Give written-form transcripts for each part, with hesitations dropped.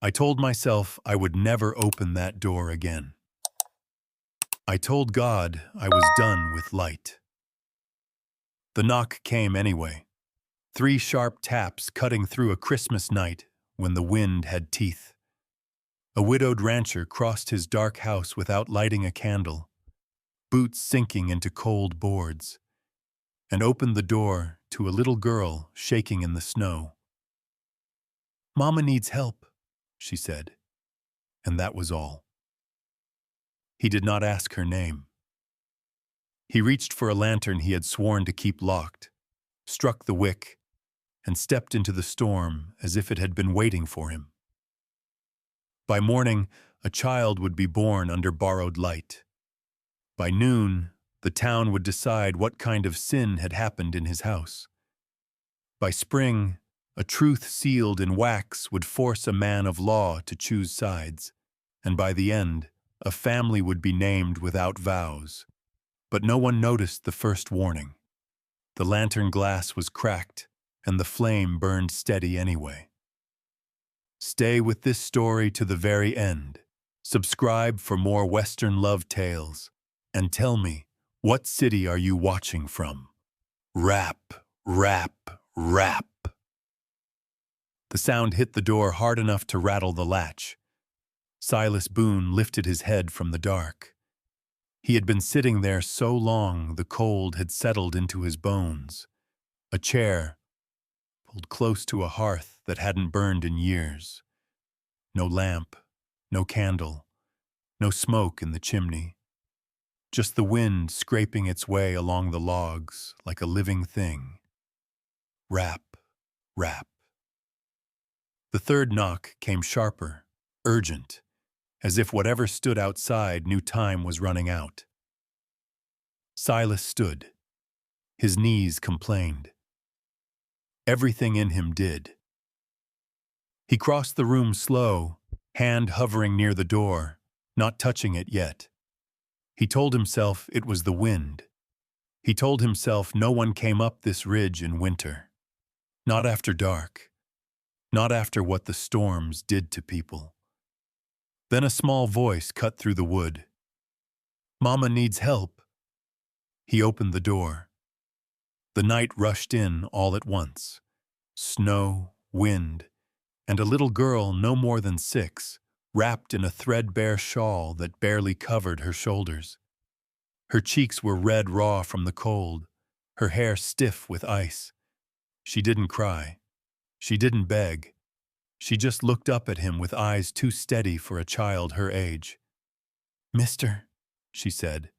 I told myself I would never open that door again. I told God I was done with light. The knock came anyway. 3 sharp taps cutting through a Christmas night when the wind had teeth. A widowed rancher crossed his dark house without lighting a candle, boots sinking into cold boards, and opened the door to a little girl shaking in the snow. "Mama needs help," she said, and that was all. He did not ask her name. He reached for a lantern he had sworn to keep locked, struck the wick, and stepped into the storm as if it had been waiting for him. By morning, a child would be born under borrowed light. By noon, the town would decide what kind of sin had happened in his house. By spring, a truth sealed in wax would force a man of law to choose sides, and by the end, a family would be named without vows. But no one noticed the first warning. The lantern glass was cracked, and the flame burned steady anyway. Stay with this story to the very end. Subscribe for more Western love tales. And tell me, what city are you watching from? Rap, rap, rap. The sound hit the door hard enough to rattle the latch. Silas Boone lifted his head from the dark. He had been sitting there so long the cold had settled into his bones. A chair, pulled close to a hearth that hadn't burned in years. No lamp, no candle, no smoke in the chimney. Just the wind scraping its way along the logs like a living thing. Rap, rap. The third knock came sharper, urgent, as if whatever stood outside knew time was running out. Silas stood. His knees complained. Everything in him did. He crossed the room slow, hand hovering near the door, not touching it yet. He told himself it was the wind. He told himself no one came up this ridge in winter. Not after dark. Not after what the storms did to people. Then a small voice cut through the wood. "Mama needs help." He opened the door. The night rushed in all at once. Snow, wind, and a little girl no more than 6, wrapped in a threadbare shawl that barely covered her shoulders. Her cheeks were red raw from the cold, her hair stiff with ice. She didn't cry. She didn't beg. She just looked up at him with eyes too steady for a child her age. "Mister," she said,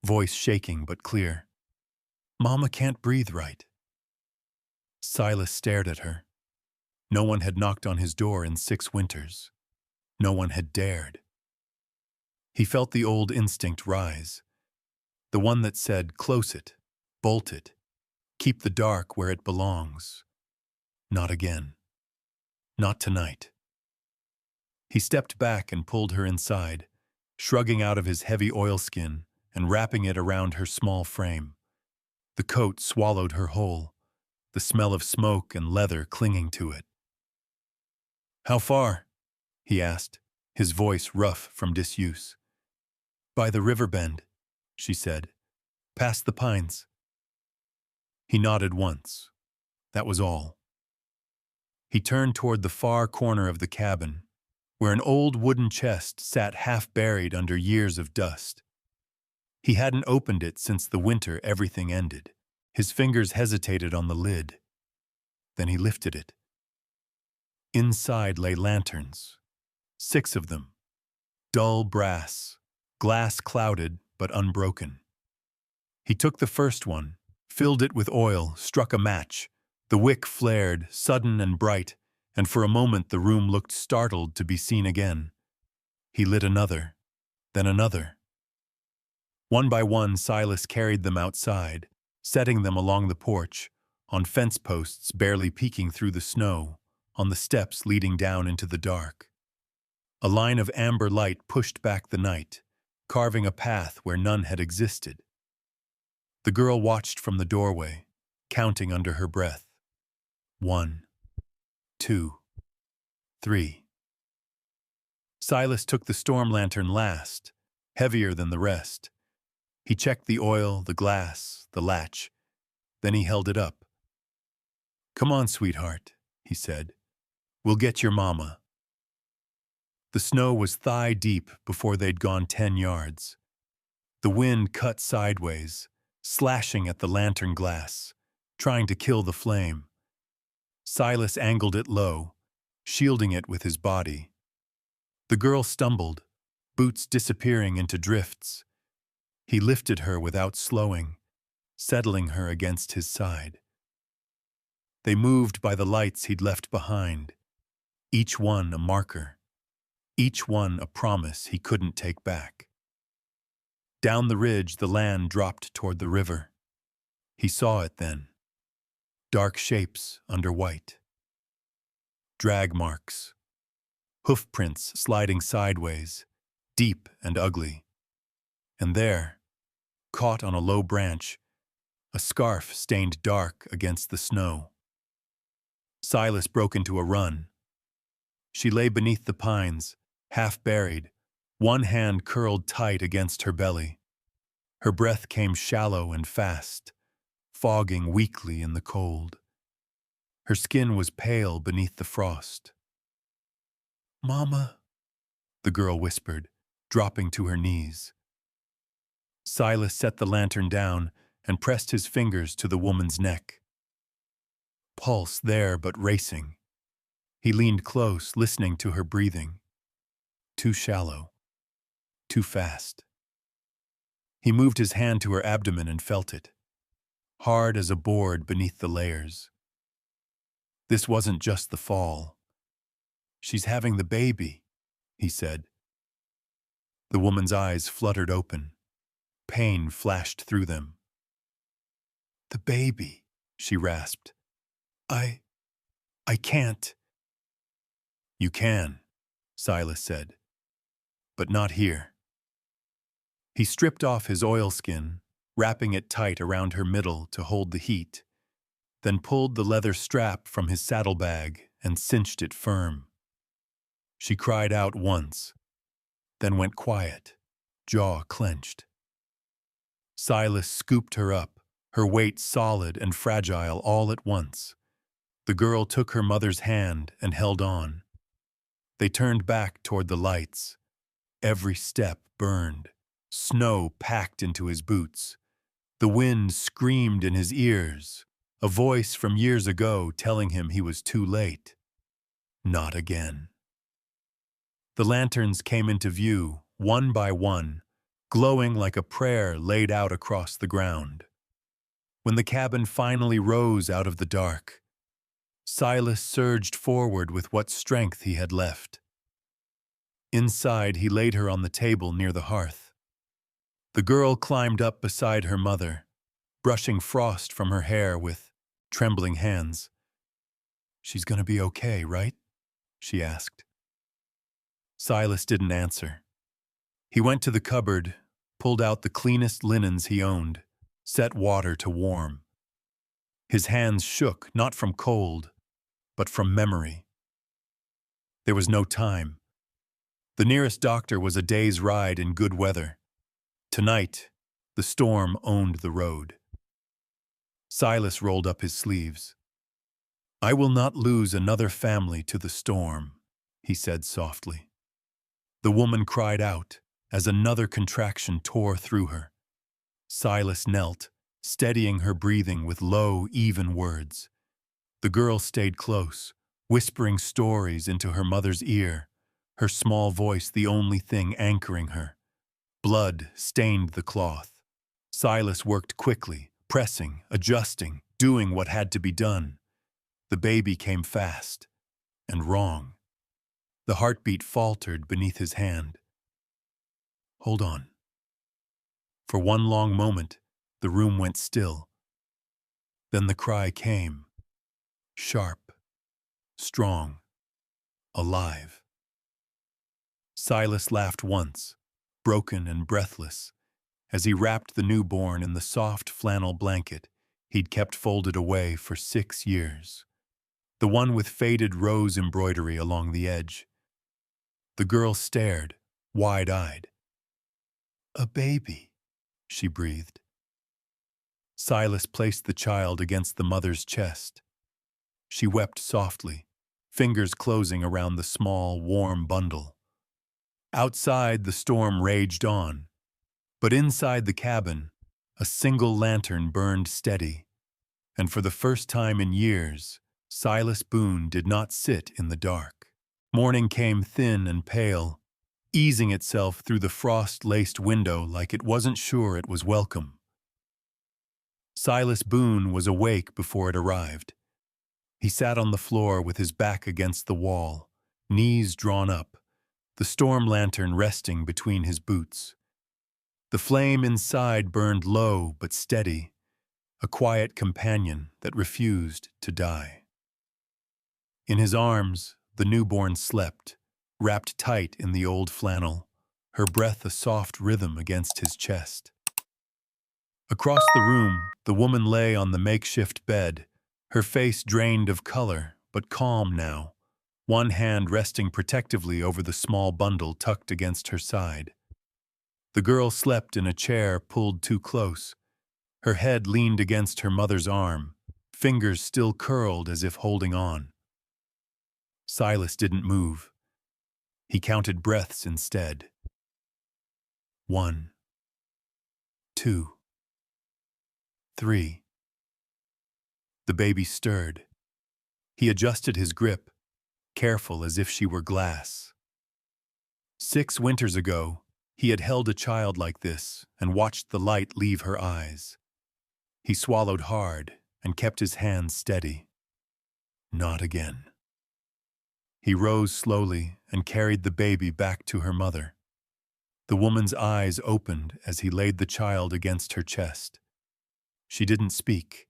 voice shaking but clear. "Mama can't breathe right." Silas stared at her. No one had knocked on his door in 6 winters. No one had dared. He felt the old instinct rise. The one that said, "Close it, bolt it, keep the dark where it belongs." Not again. Not tonight. He stepped back and pulled her inside, shrugging out of his heavy oilskin and wrapping it around her small frame. The coat swallowed her whole, the smell of smoke and leather clinging to it. "How far?" he asked, his voice rough from disuse. "By the river bend," she said. "Past the pines." He nodded once. That was all. He turned toward the far corner of the cabin, where an old wooden chest sat half-buried under years of dust. He hadn't opened it since the winter everything ended. His fingers hesitated on the lid. Then he lifted it. Inside lay lanterns, 6 of them, dull brass, glass clouded but unbroken. He took the first one, filled it with oil, struck a match. The wick flared, sudden and bright, and for a moment the room looked startled to be seen again. He lit another, then another. One by one, Silas carried them outside, setting them along the porch, on fence posts barely peeking through the snow, on the steps leading down into the dark. A line of amber light pushed back the night, carving a path where none had existed. The girl watched from the doorway, counting under her breath. 1, 2, 3. Silas took the storm lantern last, heavier than the rest. He checked the oil, the glass, the latch. Then he held it up. "Come on, sweetheart," he said. "We'll get your mama." The snow was thigh-deep before they'd gone 10 yards. The wind cut sideways, slashing at the lantern glass, trying to kill the flame. Silas angled it low, shielding it with his body. The girl stumbled, boots disappearing into drifts. He lifted her without slowing, settling her against his side. They moved by the lights he'd left behind, each one a marker, each one a promise he couldn't take back. Down the ridge, the land dropped toward the river. He saw it then. Dark shapes under white. Drag marks. Hoof prints sliding sideways, deep and ugly. And there, caught on a low branch, a scarf stained dark against the snow. Silas broke into a run. She lay beneath the pines, half buried, one hand curled tight against her belly. Her breath came shallow and fast, fogging weakly in the cold. Her skin was pale beneath the frost. "Mama," the girl whispered, dropping to her knees. Silas set the lantern down and pressed his fingers to the woman's neck. Pulse there but racing. He leaned close, listening to her breathing. Too shallow. Too fast. He moved his hand to her abdomen and felt it, hard as a board beneath the layers. This wasn't just the fall. "She's having the baby," he said. The woman's eyes fluttered open. Pain flashed through them. "The baby," she rasped. I can't." "You can," Silas said, "but not here." He stripped off his oilskin, wrapping it tight around her middle to hold the heat, then pulled the leather strap from his saddlebag and cinched it firm. She cried out once, then went quiet, jaw clenched. Silas scooped her up, her weight solid and fragile all at once. The girl took her mother's hand and held on. They turned back toward the lights. Every step burned. Snow packed into his boots. The wind screamed in his ears, a voice from years ago telling him he was too late. Not again. The lanterns came into view, one by one, glowing like a prayer laid out across the ground. When the cabin finally rose out of the dark, Silas surged forward with what strength he had left. Inside, he laid her on the table near the hearth. The girl climbed up beside her mother, brushing frost from her hair with trembling hands. "She's gonna be okay, right?" she asked. Silas didn't answer. He went to the cupboard, pulled out the cleanest linens he owned, set water to warm. His hands shook, not from cold, but from memory. There was no time. The nearest doctor was a day's ride in good weather. Tonight, the storm owned the road. Silas rolled up his sleeves. "I will not lose another family to the storm," he said softly. The woman cried out as another contraction tore through her. Silas knelt, steadying her breathing with low, even words. The girl stayed close, whispering stories into her mother's ear, her small voice the only thing anchoring her. Blood stained the cloth. Silas worked quickly, pressing, adjusting, doing what had to be done. The baby came fast and wrong. The heartbeat faltered beneath his hand. "Hold on." For one long moment, the room went still. Then the cry came. Sharp, strong, alive. Silas laughed once, broken and breathless, as he wrapped the newborn in the soft flannel blanket he'd kept folded away for 6 years, the one with faded rose embroidery along the edge. The girl stared, wide-eyed. "A baby," she breathed. Silas placed the child against the mother's chest. She wept softly, fingers closing around the small, warm bundle. Outside, the storm raged on, but inside the cabin, a single lantern burned steady, and for the first time in years, Silas Boone did not sit in the dark. Morning came thin and pale, easing itself through the frost-laced window like it wasn't sure it was welcome. Silas Boone was awake before it arrived. He sat on the floor with his back against the wall, knees drawn up, the storm lantern resting between his boots. The flame inside burned low but steady, a quiet companion that refused to die. In his arms, the newborn slept, wrapped tight in the old flannel, her breath a soft rhythm against his chest. Across the room, the woman lay on the makeshift bed, her face drained of color, but calm now, one hand resting protectively over the small bundle tucked against her side. The girl slept in a chair pulled too close. Her head leaned against her mother's arm, fingers still curled as if holding on. Silas didn't move. He counted breaths instead. 1, 2, 3. The baby stirred. He adjusted his grip, careful as if she were glass. 6 winters ago, he had held a child like this and watched the light leave her eyes. He swallowed hard and kept his hands steady. Not again. He rose slowly and carried the baby back to her mother. The woman's eyes opened as he laid the child against her chest. She didn't speak.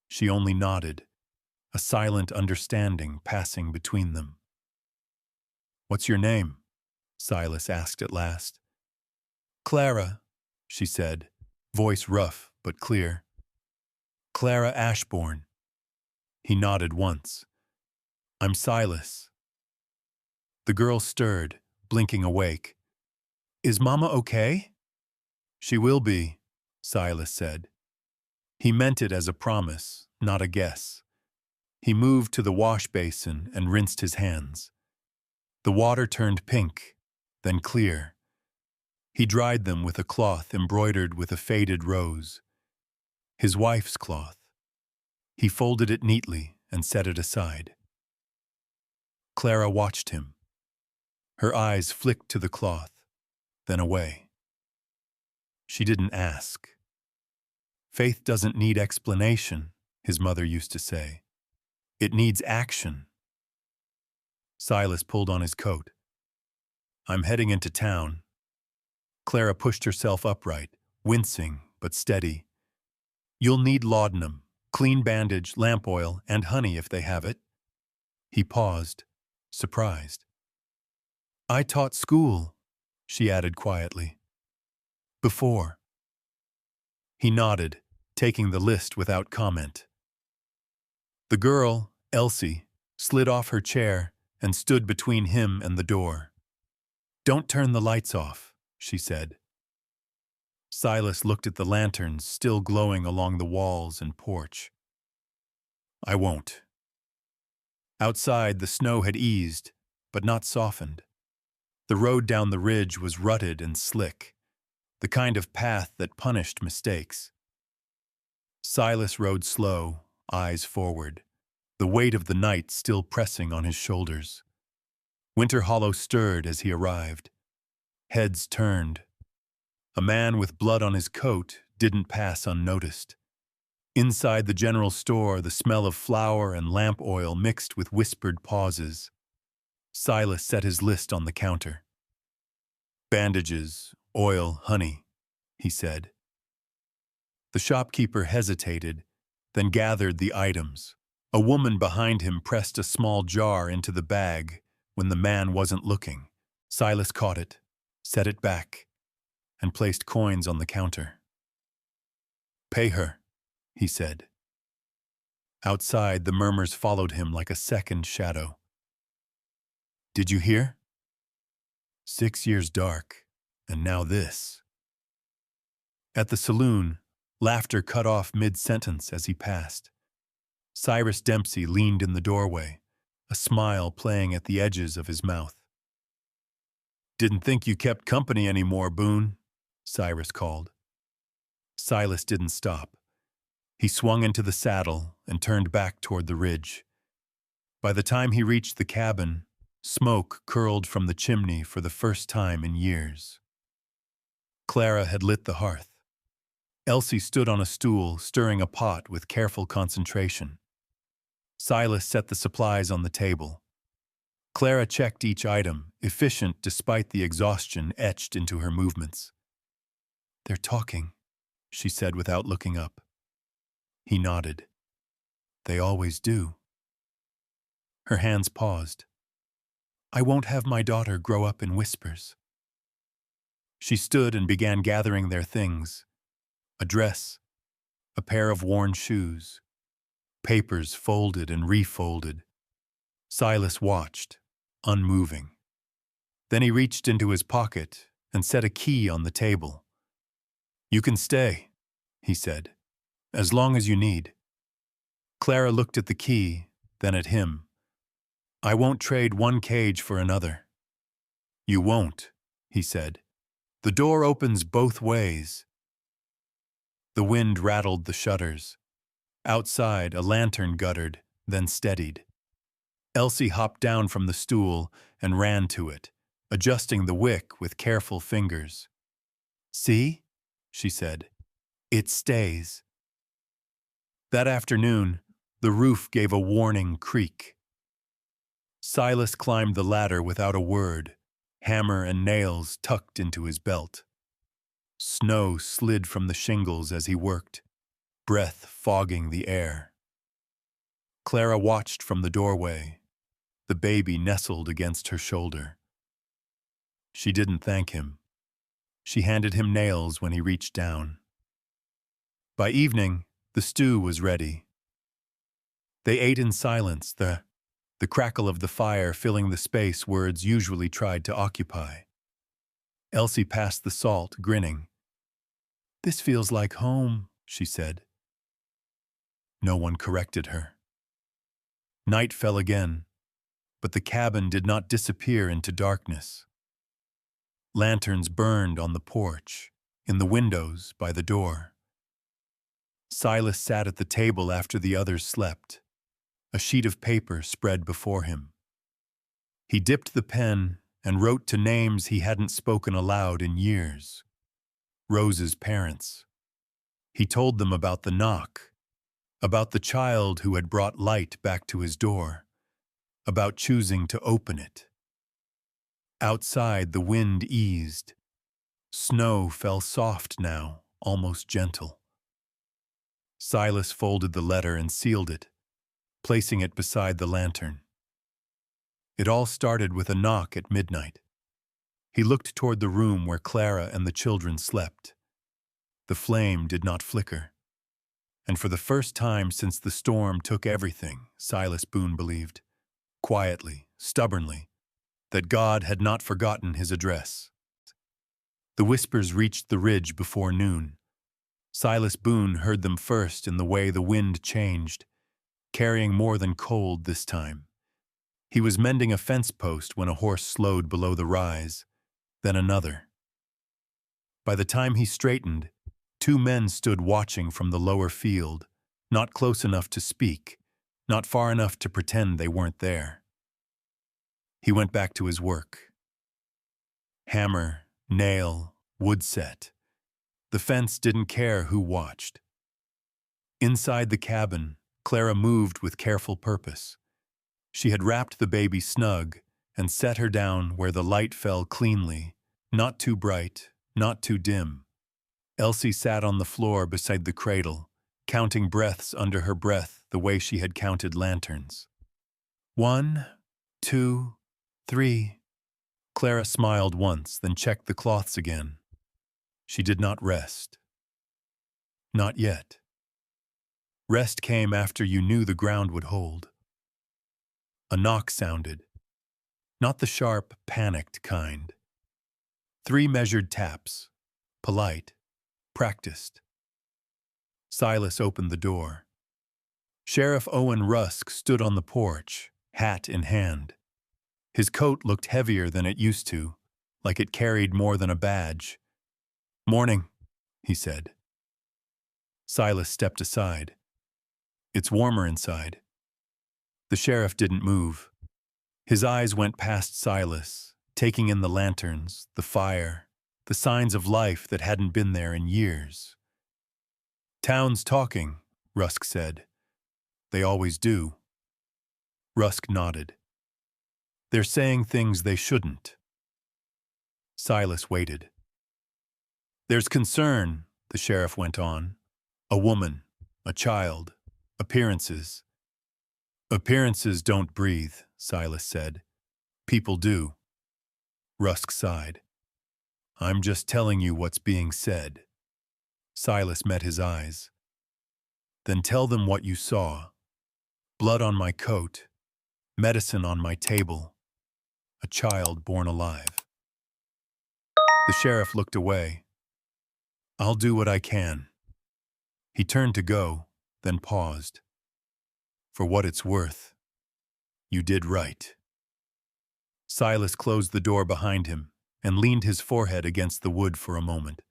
She only nodded, a silent understanding passing between them. "What's your name?" Silas asked at last. "Clara," she said, voice rough but clear. "Clara Ashbourne." He nodded once. "I'm Silas." The girl stirred, blinking awake. "Is Mama okay?" "She will be," Silas said. He meant it as a promise, not a guess. He moved to the wash basin and rinsed his hands. The water turned pink, then clear. He dried them with a cloth embroidered with a faded rose. His wife's cloth. He folded it neatly and set it aside. Clara watched him. Her eyes flicked to the cloth, then away. She didn't ask. "Faith doesn't need explanation," his mother used to say. "It needs action." Silas pulled on his coat. "I'm heading into town." Clara pushed herself upright, wincing but steady. "You'll need laudanum, clean bandage, lamp oil, and honey if they have it." He paused, surprised. "I taught school," she added quietly. "Before." He nodded, taking the list without comment. The girl, Elsie, slid off her chair and stood between him and the door. "Don't turn the lights off," she said. Silas looked at the lanterns still glowing along the walls and porch. "I won't." Outside, the snow had eased, but not softened. The road down the ridge was rutted and slick, the kind of path that punished mistakes. Silas rode slow, eyes forward, the weight of the night still pressing on his shoulders. Winter Hollow stirred as he arrived. Heads turned. A man with blood on his coat didn't pass unnoticed. Inside the general store, the smell of flour and lamp oil mixed with whispered pauses. Silas set his list on the counter. "Bandages, oil, honey," he said. The shopkeeper hesitated, then gathered the items. A woman behind him pressed a small jar into the bag when the man wasn't looking. Silas caught it, set it back, and placed coins on the counter. "Pay her," he said. Outside, the murmurs followed him like a second shadow. "Did you hear?" 6 years dark, and now this. At the saloon, laughter cut off mid-sentence as he passed. Cyrus Dempsey leaned in the doorway, a smile playing at the edges of his mouth. "Didn't think you kept company anymore, Boone," Cyrus called. Silas didn't stop. He swung into the saddle and turned back toward the ridge. By the time he reached the cabin, smoke curled from the chimney for the first time in years. Clara had lit the hearth. Elsie stood on a stool, stirring a pot with careful concentration. Silas set the supplies on the table. Clara checked each item, efficient despite the exhaustion etched into her movements. "They're talking," she said without looking up. He nodded. "They always do." Her hands paused. "I won't have my daughter grow up in whispers." She stood and began gathering their things: a dress, a pair of worn shoes, papers folded and refolded. Silas watched, unmoving. Then he reached into his pocket and set a key on the table. "You can stay," he said, "as long as you need." Clara looked at the key, then at him. "I won't trade one cage for another." "You won't," he said. "The door opens both ways." The wind rattled the shutters. Outside, a lantern guttered, then steadied. Elsie hopped down from the stool and ran to it, adjusting the wick with careful fingers. "See?" she said. "It stays." That afternoon, the roof gave a warning creak. Silas climbed the ladder without a word, hammer and nails tucked into his belt. Snow slid from the shingles as he worked, breath fogging the air. Clara watched from the doorway, the baby nestled against her shoulder. She didn't thank him. She handed him nails when he reached down. By evening, the stew was ready. They ate in silence, the crackle of the fire filling the space words usually tried to occupy. Elsie passed the salt, grinning. "This feels like home," she said. No one corrected her. Night fell again, but the cabin did not disappear into darkness. Lanterns burned on the porch, in the windows, by the door. Silas sat at the table after the others slept, a sheet of paper spread before him. He dipped the pen and wrote to names he hadn't spoken aloud in years. Rose's parents. He told them about the knock, about the child who had brought light back to his door, about choosing to open it. Outside, the wind eased. Snow fell soft now, almost gentle. Silas folded the letter and sealed it, placing it beside the lantern. It all started with a knock at midnight. He looked toward the room where Clara and the children slept. The flame did not flicker. And for the first time since the storm took everything, Silas Boone believed, quietly, stubbornly, that God had not forgotten his address. The whispers reached the ridge before noon. Silas Boone heard them first in the way the wind changed, carrying more than cold this time. He was mending a fence post when a horse slowed below the rise, then another. By the time he straightened, 2 men stood watching from the lower field, not close enough to speak, not far enough to pretend they weren't there. He went back to his work. Hammer, nail, wood set. The fence didn't care who watched. Inside the cabin, Clara moved with careful purpose. She had wrapped the baby snug and set her down where the light fell cleanly, not too bright, not too dim. Elsie sat on the floor beside the cradle, counting breaths under her breath the way she had counted lanterns. 1, 2, 3. Clara smiled once, then checked the cloths again. She did not rest. Not yet. Rest came after you knew the ground would hold. A knock sounded. Not the sharp, panicked kind. 3 measured taps. Polite. Practiced. Silas opened the door. Sheriff Owen Rusk stood on the porch, hat in hand. His coat looked heavier than it used to, like it carried more than a badge. "Morning," he said. Silas stepped aside. "It's warmer inside." The sheriff didn't move. His eyes went past Silas, taking in the lanterns, the fire, the signs of life that hadn't been there in years. "Town's talking," Rusk said. "They always do." Rusk nodded. "They're saying things they shouldn't." Silas waited. "There's concern," the sheriff went on. "A woman, a child, appearances." "Appearances don't breathe," Silas said. "People do." Rusk sighed. "I'm just telling you what's being said." Silas met his eyes. "Then tell them what you saw. Blood on my coat, medicine on my table, a child born alive." The sheriff looked away. "I'll do what I can." He turned to go, then paused. "For what it's worth, you did right." Silas closed the door behind him and leaned his forehead against the wood for a moment.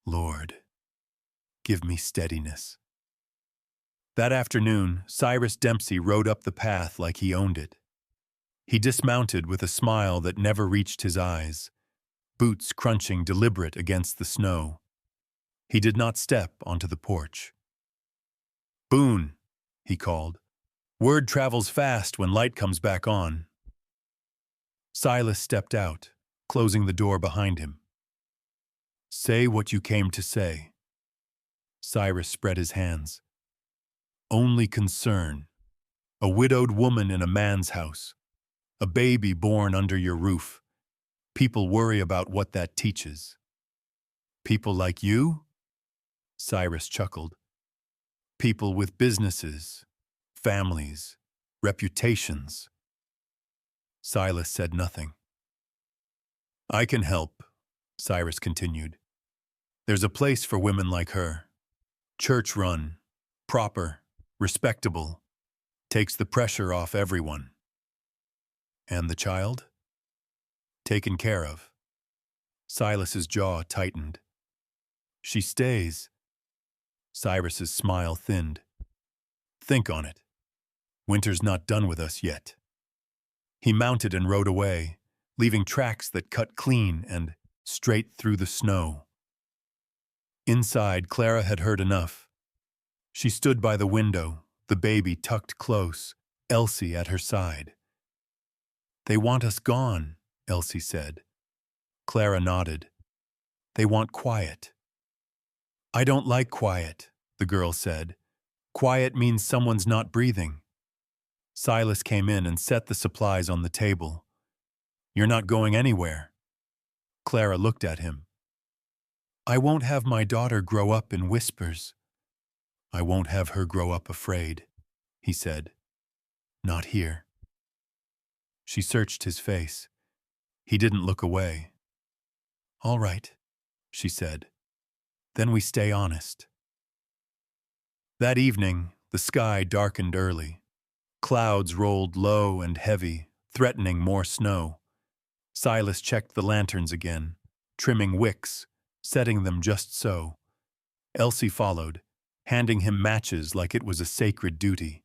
"Lord, give me steadiness." That afternoon, Cyrus Dempsey rode up the path like he owned it. He dismounted with a smile that never reached his eyes, boots crunching deliberate against the snow. He did not step onto the porch. "Boone," he called. "Word travels fast when light comes back on." Silas stepped out, closing the door behind him. "Say what you came to say." Cyrus spread his hands. "Only concern. A widowed woman in a man's house. A baby born under your roof. People worry about what that teaches." "People like you?" Cyrus chuckled. "People with businesses, families, reputations." Silas said nothing. "I can help," Cyrus continued. "There's a place for women like her. Church-run, proper, respectable, takes the pressure off everyone." "And the child?" "Taken care of." Silas's jaw tightened. "She stays." Cyrus's smile thinned. "Think on it. Winter's not done with us yet." He mounted and rode away, leaving tracks that cut clean and straight through the snow. Inside, Clara had heard enough. She stood by the window, the baby tucked close, Elsie at her side. "They want us gone," Elsie said. Clara nodded. "They want quiet." "I don't like quiet," the girl said. "Quiet means someone's not breathing." Silas came in and set the supplies on the table. "You're not going anywhere." Clara looked at him. "I won't have my daughter grow up in whispers." "I won't have her grow up afraid," he said. "Not here." She searched his face. He didn't look away. "All right," she said. "Then we stay honest." That evening, the sky darkened early. Clouds rolled low and heavy, threatening more snow. Silas checked the lanterns again, trimming wicks, setting them just so. Elsie followed, handing him matches like it was a sacred duty.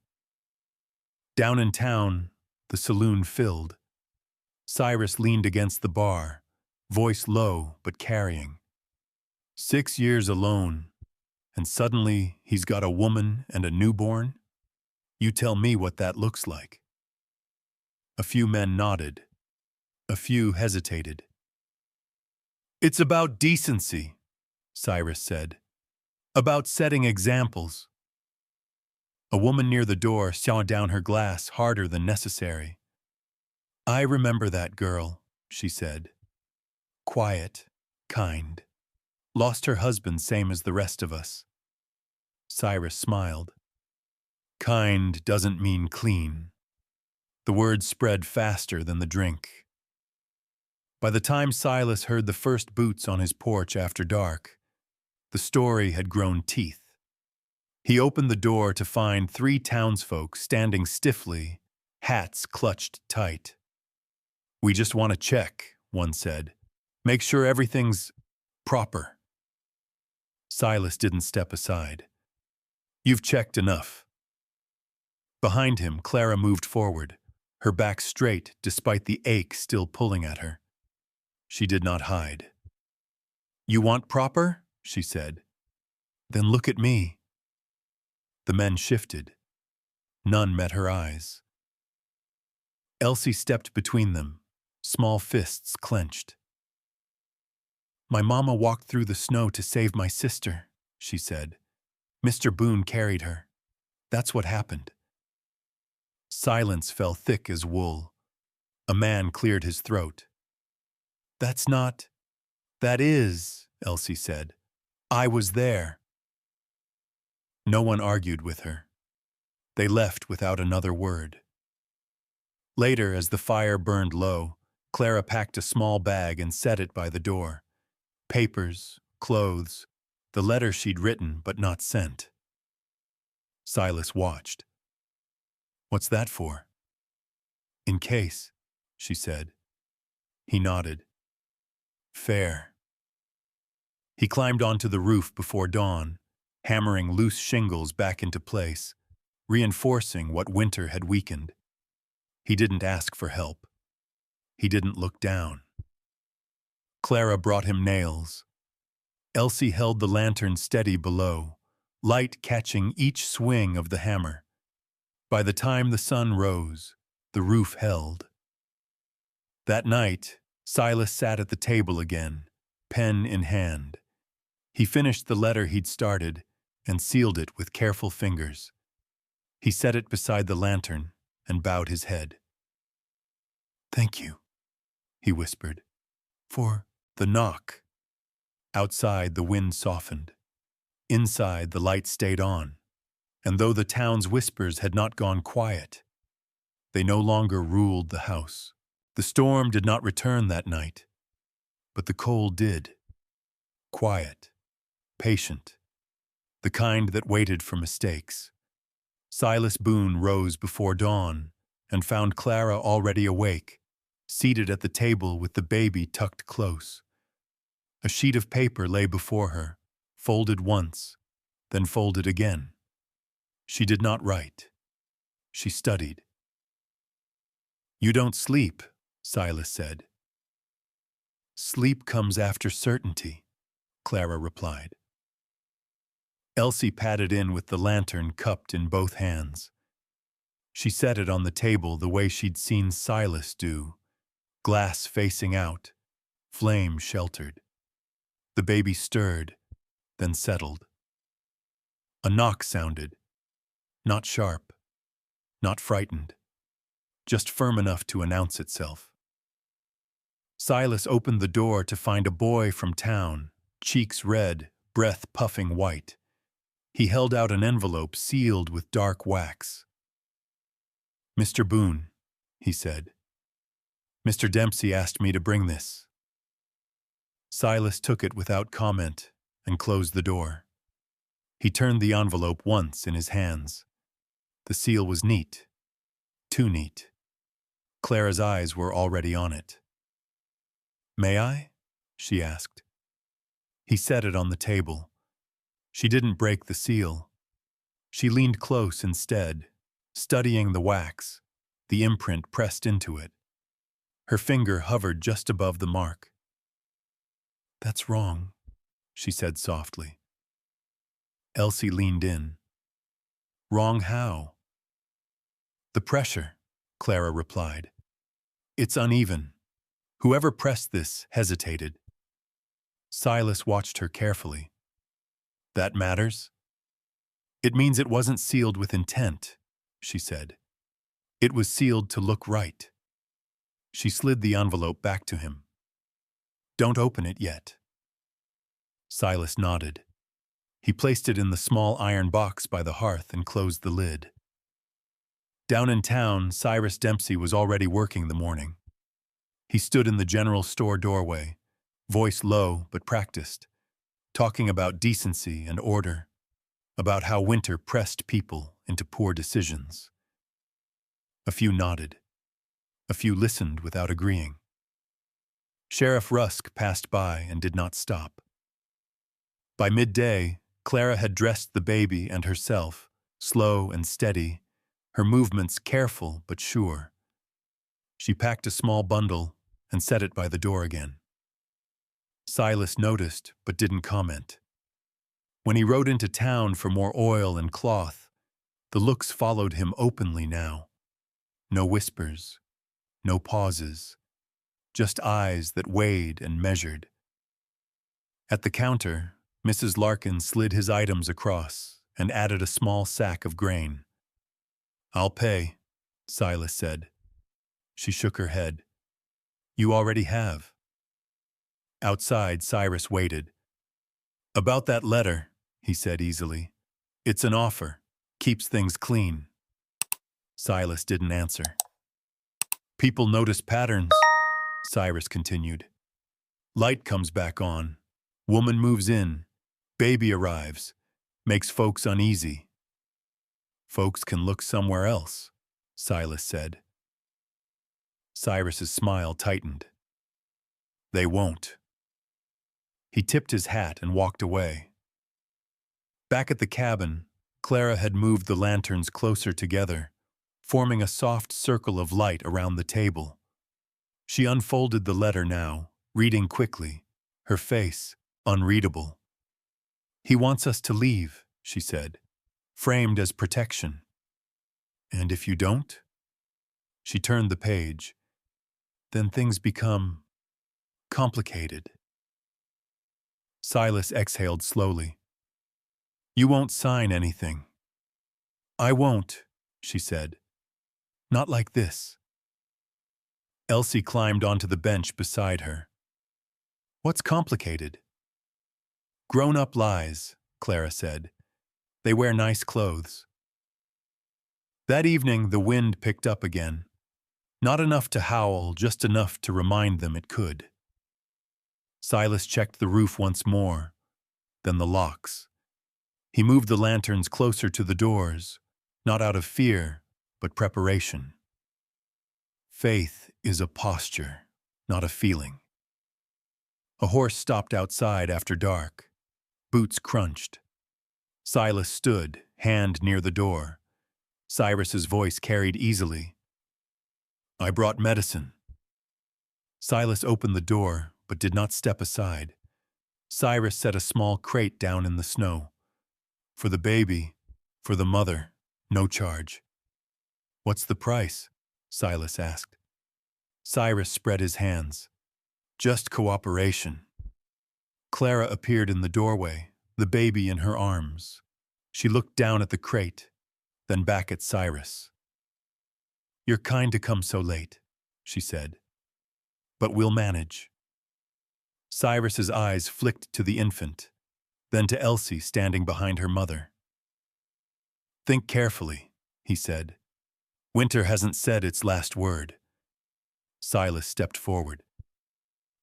Down in town, the saloon filled. Cyrus leaned against the bar, voice low but carrying. 6 years alone, and suddenly he's got a woman and a newborn? You tell me what that looks like. A few men nodded. A few hesitated. "It's about decency," Cyrus said. "About setting examples." A woman near the door saw down her glass harder than necessary. "I remember that girl," she said. "Quiet, kind. Lost her husband same as the rest of us." Cyrus smiled. "Kind doesn't mean clean." The words spread faster than the drink. By the time Silas heard the first boots on his porch after dark, the story had grown teeth. He opened the door to find 3 townsfolk standing stiffly, hats clutched tight. "We just want to check," one said. "Make sure everything's proper." Silas didn't step aside. "You've checked enough." Behind him, Clara moved forward, her back straight despite the ache still pulling at her. She did not hide. "You want proper?" she said. "Then look at me." The men shifted. None met her eyes. Elsie stepped between them, small fists clenched. "My mama walked through the snow to save my sister," she said. "Mr. Boone carried her. That's what happened." Silence fell thick as wool. A man cleared his throat. "That's not—" "That is," Elsie said. "I was there." No one argued with her. They left without another word. Later, as the fire burned low, Clara packed a small bag and set it by the door. Papers, clothes, the letter she'd written but not sent. Silas watched. "What's that for?" "In case," she said. He nodded. "Fair." He climbed onto the roof before dawn, hammering loose shingles back into place, reinforcing what winter had weakened. He didn't ask for help. He didn't look down. Clara brought him nails. Elsie held the lantern steady below, light catching each swing of the hammer. By the time the sun rose, the roof held. That night, Silas sat at the table again, pen in hand. He finished the letter he'd started and sealed it with careful fingers. He set it beside the lantern and bowed his head. "Thank you," he whispered, "for the knock." Outside, the wind softened. Inside, the light stayed on, and though the town's whispers had not gone quiet, they no longer ruled the house. The storm did not return that night, but the cold did. Quiet, patient, the kind that waited for mistakes. Silas Boone rose before dawn and found Clara already awake, seated at the table with the baby tucked close. A sheet of paper lay before her, folded once, then folded again. She did not write. She studied. "You don't sleep," Silas said. "Sleep comes after certainty," Clara replied. Elsie padded in with the lantern cupped in both hands. She set it on the table the way she'd seen Silas do, glass facing out, flame sheltered. The baby stirred, then settled. A knock sounded, not sharp, not frightened, just firm enough to announce itself. Silas opened the door to find a boy from town, cheeks red, breath puffing white. He held out an envelope sealed with dark wax. "Mr. Boone," he said. "Mr. Dempsey asked me to bring this." Silas took it without comment and closed the door. He turned the envelope once in his hands. The seal was neat, too neat. Clara's eyes were already on it. "May I?" she asked. He set it on the table. She didn't break the seal. She leaned close instead, studying the wax, the imprint pressed into it. Her finger hovered just above the mark. "That's wrong," she said softly. Elsie leaned in. "Wrong how?" "The pressure," Clara replied. "It's uneven. Whoever pressed this hesitated." Silas watched her carefully. "That matters?" "It means it wasn't sealed with intent," she said. "It was sealed to look right." She slid the envelope back to him. "Don't open it yet." Silas nodded. He placed it in the small iron box by the hearth and closed the lid. Down in town, Cyrus Dempsey was already working the morning. He stood in the general store doorway, voice low but practiced, talking about decency and order, about how winter pressed people into poor decisions. A few nodded. A few listened without agreeing. Sheriff Rusk passed by and did not stop. By midday, Clara had dressed the baby and herself, slow and steady, her movements careful but sure. She packed a small bundle and set it by the door again. Silas noticed but didn't comment. When he rode into town for more oil and cloth, the looks followed him openly now. No whispers, no pauses, just eyes that weighed and measured. At the counter, Mrs. Larkin slid his items across and added a small sack of grain. "I'll pay," Silas said. She shook her head. "You already have." Outside, Cyrus waited. "About that letter," he said easily. "It's an offer. Keeps things clean." Silas didn't answer. "People notice patterns," Cyrus continued. "Light comes back on. Woman moves in. Baby arrives. Makes folks uneasy." "Folks can look somewhere else," Silas said. Cyrus's smile tightened. "They won't." He tipped his hat and walked away. Back at the cabin, Clara had moved the lanterns closer together, forming a soft circle of light around the table. She unfolded the letter now, reading quickly, her face unreadable. "He wants us to leave," she said, "framed as protection." "And if you don't?" She turned the page. "Then things become complicated." Silas exhaled slowly. "You won't sign anything." "I won't," she said. "Not like this." Elsie climbed onto the bench beside her. "What's complicated?" "Grown-up lies," Clara said. "They wear nice clothes." That evening, the wind picked up again. Not enough to howl, just enough to remind them it could. Silas checked the roof once more, then the locks. He moved the lanterns closer to the doors, not out of fear, but preparation. Faith is a posture, not a feeling. A horse stopped outside after dark. Boots crunched. Silas stood, hand near the door. Cyrus's voice carried easily. "I brought medicine." Silas opened the door, but did not step aside. Cyrus set a small crate down in the snow. "For the baby, for the mother, no charge." "What's the price?" Silas asked. Cyrus spread his hands. "Just cooperation." Clara appeared in the doorway, the baby in her arms. She looked down at the crate, then back at Cyrus. "You're kind to come so late," she said. "But we'll manage." Cyrus's eyes flicked to the infant, then to Elsie standing behind her mother. "Think carefully," he said. "Winter hasn't said its last word." Silas stepped forward.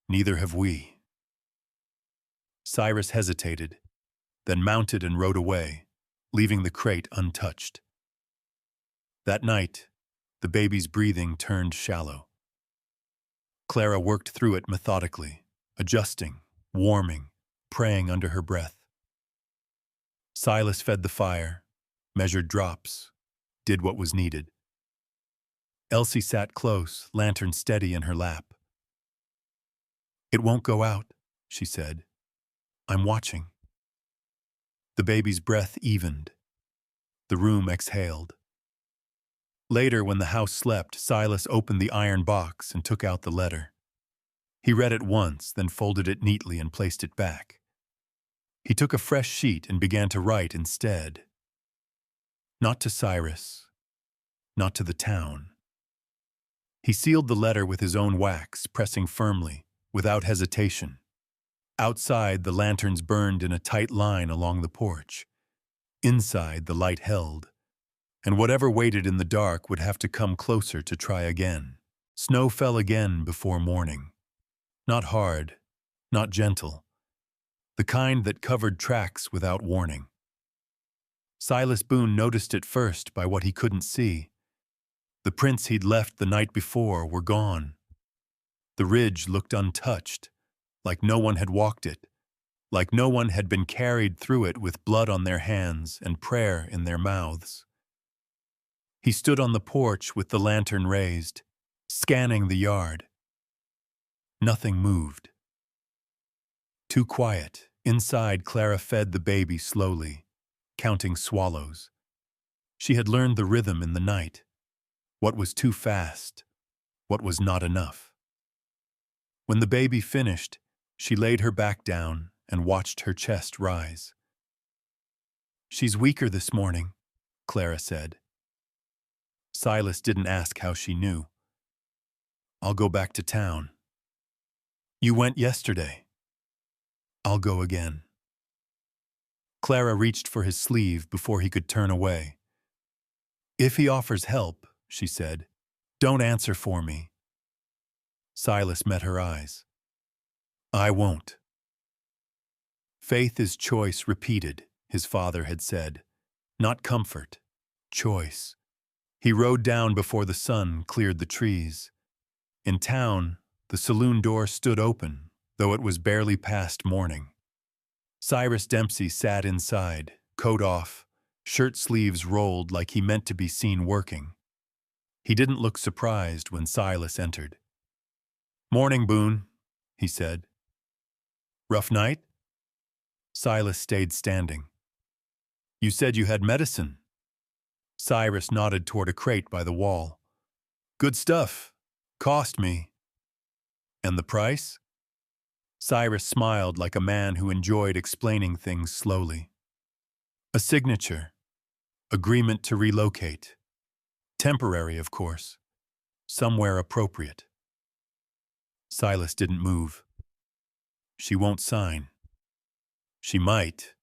"Neither have we." Cyrus hesitated, then mounted and rode away, leaving the crate untouched. That night, the baby's breathing turned shallow. Clara worked through it methodically, adjusting, warming, praying under her breath. Silas fed the fire, measured drops, did what was needed. Elsie sat close, lantern steady in her lap. "It won't go out," she said. "I'm watching." The baby's breath evened. The room exhaled. Later, when the house slept, Silas opened the iron box and took out the letter. He read it once, then folded it neatly and placed it back. He took a fresh sheet and began to write instead. Not to Cyrus, not to the town. He sealed the letter with his own wax, pressing firmly, without hesitation. Outside, the lanterns burned in a tight line along the porch. Inside, the light held, and whatever waited in the dark would have to come closer to try again. Snow fell again before morning. Not hard, not gentle, the kind that covered tracks without warning. Silas Boone noticed it first by what he couldn't see. The prints he'd left the night before were gone. The ridge looked untouched, like no one had walked it, like no one had been carried through it with blood on their hands and prayer in their mouths. He stood on the porch with the lantern raised, scanning the yard. Nothing moved. Too quiet. Inside, Clara fed the baby slowly, counting swallows. She had learned the rhythm in the night. What was too fast, what was not enough. When the baby finished, she laid her back down and watched her chest rise. "She's weaker this morning," Clara said. Silas didn't ask how she knew. "I'll go back to town." "You went yesterday." "I'll go again." Clara reached for his sleeve before he could turn away. "If he offers help," she said, "don't answer for me." Silas met her eyes. "I won't." Faith is choice repeated, his father had said. Not comfort, choice. He rode down before the sun cleared the trees. In town, the saloon door stood open, though it was barely past morning. Cyrus Dempsey sat inside, coat off, shirt sleeves rolled like he meant to be seen working. He didn't look surprised when Silas entered. "Morning, Boone," he said. "Rough night?" Silas stayed standing. "You said you had medicine." Cyrus nodded toward a crate by the wall. "Good stuff. Cost me." "And the price?" Cyrus smiled like a man who enjoyed explaining things slowly. "A signature. Agreement to relocate. Temporary, of course. Somewhere appropriate." Silas didn't move. "She won't sign." "She might,"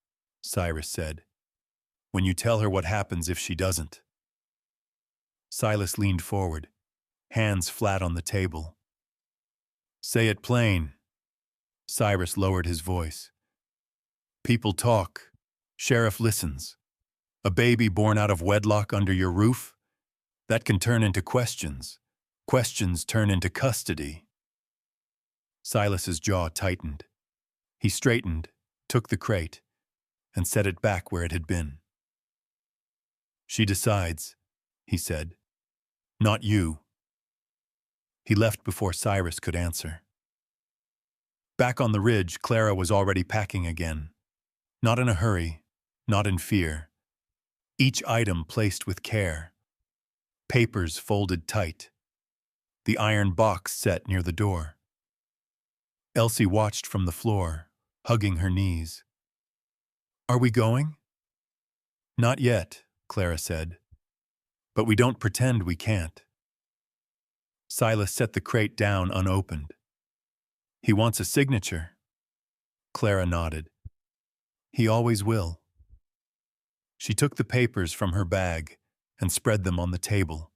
Cyrus said, "when you tell her what happens if she doesn't." Silas leaned forward, hands flat on the table. "Say it plain." Cyrus lowered his voice. "People talk. Sheriff listens. A baby born out of wedlock under your roof? That can turn into questions. Questions turn into custody." Silas's jaw tightened. He straightened, took the crate, and set it back where it had been. "She decides," he said. "Not you." He left before Cyrus could answer. Back on the ridge, Clara was already packing again. Not in a hurry, not in fear. Each item placed with care. Papers folded tight. The iron box set near the door. Elsie watched from the floor, hugging her knees. "Are we going?" "Not yet," Clara said. "But we don't pretend we can't." Silas set the crate down unopened. "He wants a signature." Clara nodded. "He always will." She took the papers from her bag and spread them on the table.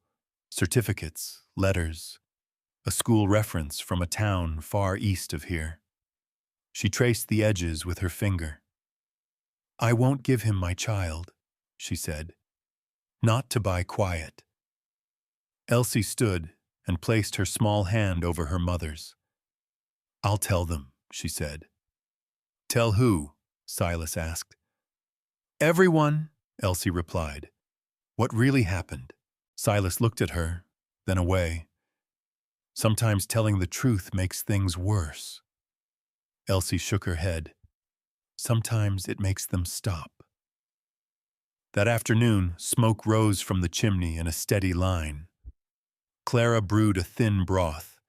Certificates, letters, a school reference from a town far east of here. She traced the edges with her finger. "I won't give him my child," she said. "Not to buy quiet." Elsie stood and placed her small hand over her mother's. "I'll tell them," she said. "Tell who?" Silas asked. "Everyone," Elsie replied. "What really happened?" Silas looked at her, then away. "Sometimes telling the truth makes things worse." Elsie shook her head. "Sometimes it makes them stop." That afternoon, smoke rose from the chimney in a steady line. Clara brewed a thin broth,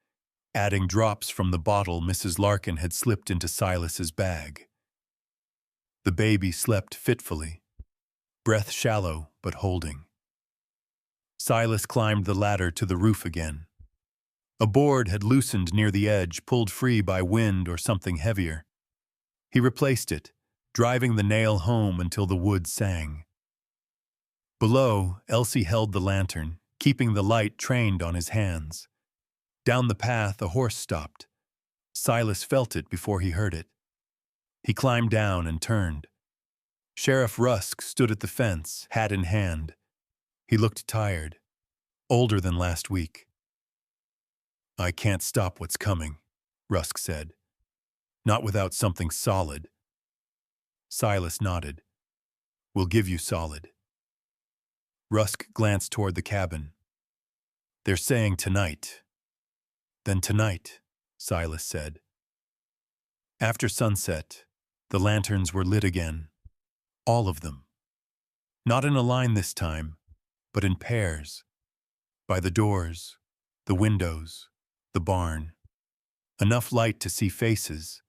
adding drops from the bottle Mrs. Larkin had slipped into Silas's bag. The baby slept fitfully, breath shallow but holding. Silas climbed the ladder to the roof again. A board had loosened near the edge, pulled free by wind or something heavier. He replaced it, driving the nail home until the wood sang. Below, Elsie held the lantern, keeping the light trained on his hands. Down the path, a horse stopped. Silas felt it before he heard it. He climbed down and turned. Sheriff Rusk stood at the fence, hat in hand. He looked tired, older than last week. "I can't stop what's coming," Rusk said. "Not without something solid." Silas nodded. "We'll give you solid." Rusk glanced toward the cabin. "They're saying tonight." "Then tonight," Silas said. After sunset, the lanterns were lit again. All of them. Not in a line this time, but in pairs. By the doors, the windows, the barn. Enough light to see faces.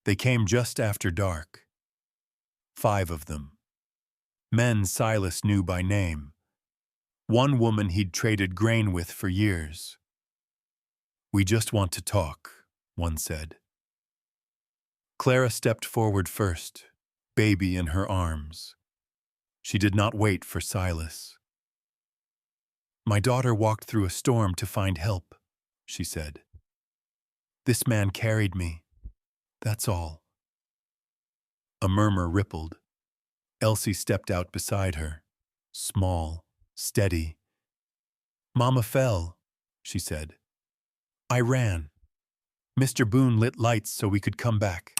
They came just after dark. 5 of them. Men Silas knew by name. One woman he'd traded grain with for years. "We just want to talk," one said. Clara stepped forward first, baby in her arms. She did not wait for Silas. "My daughter walked through a storm to find help," she said. "This man carried me. That's all." A murmur rippled. Elsie stepped out beside her, small, steady. "Mama fell," she said. "I ran. Mr. Boone lit lights so we could come back."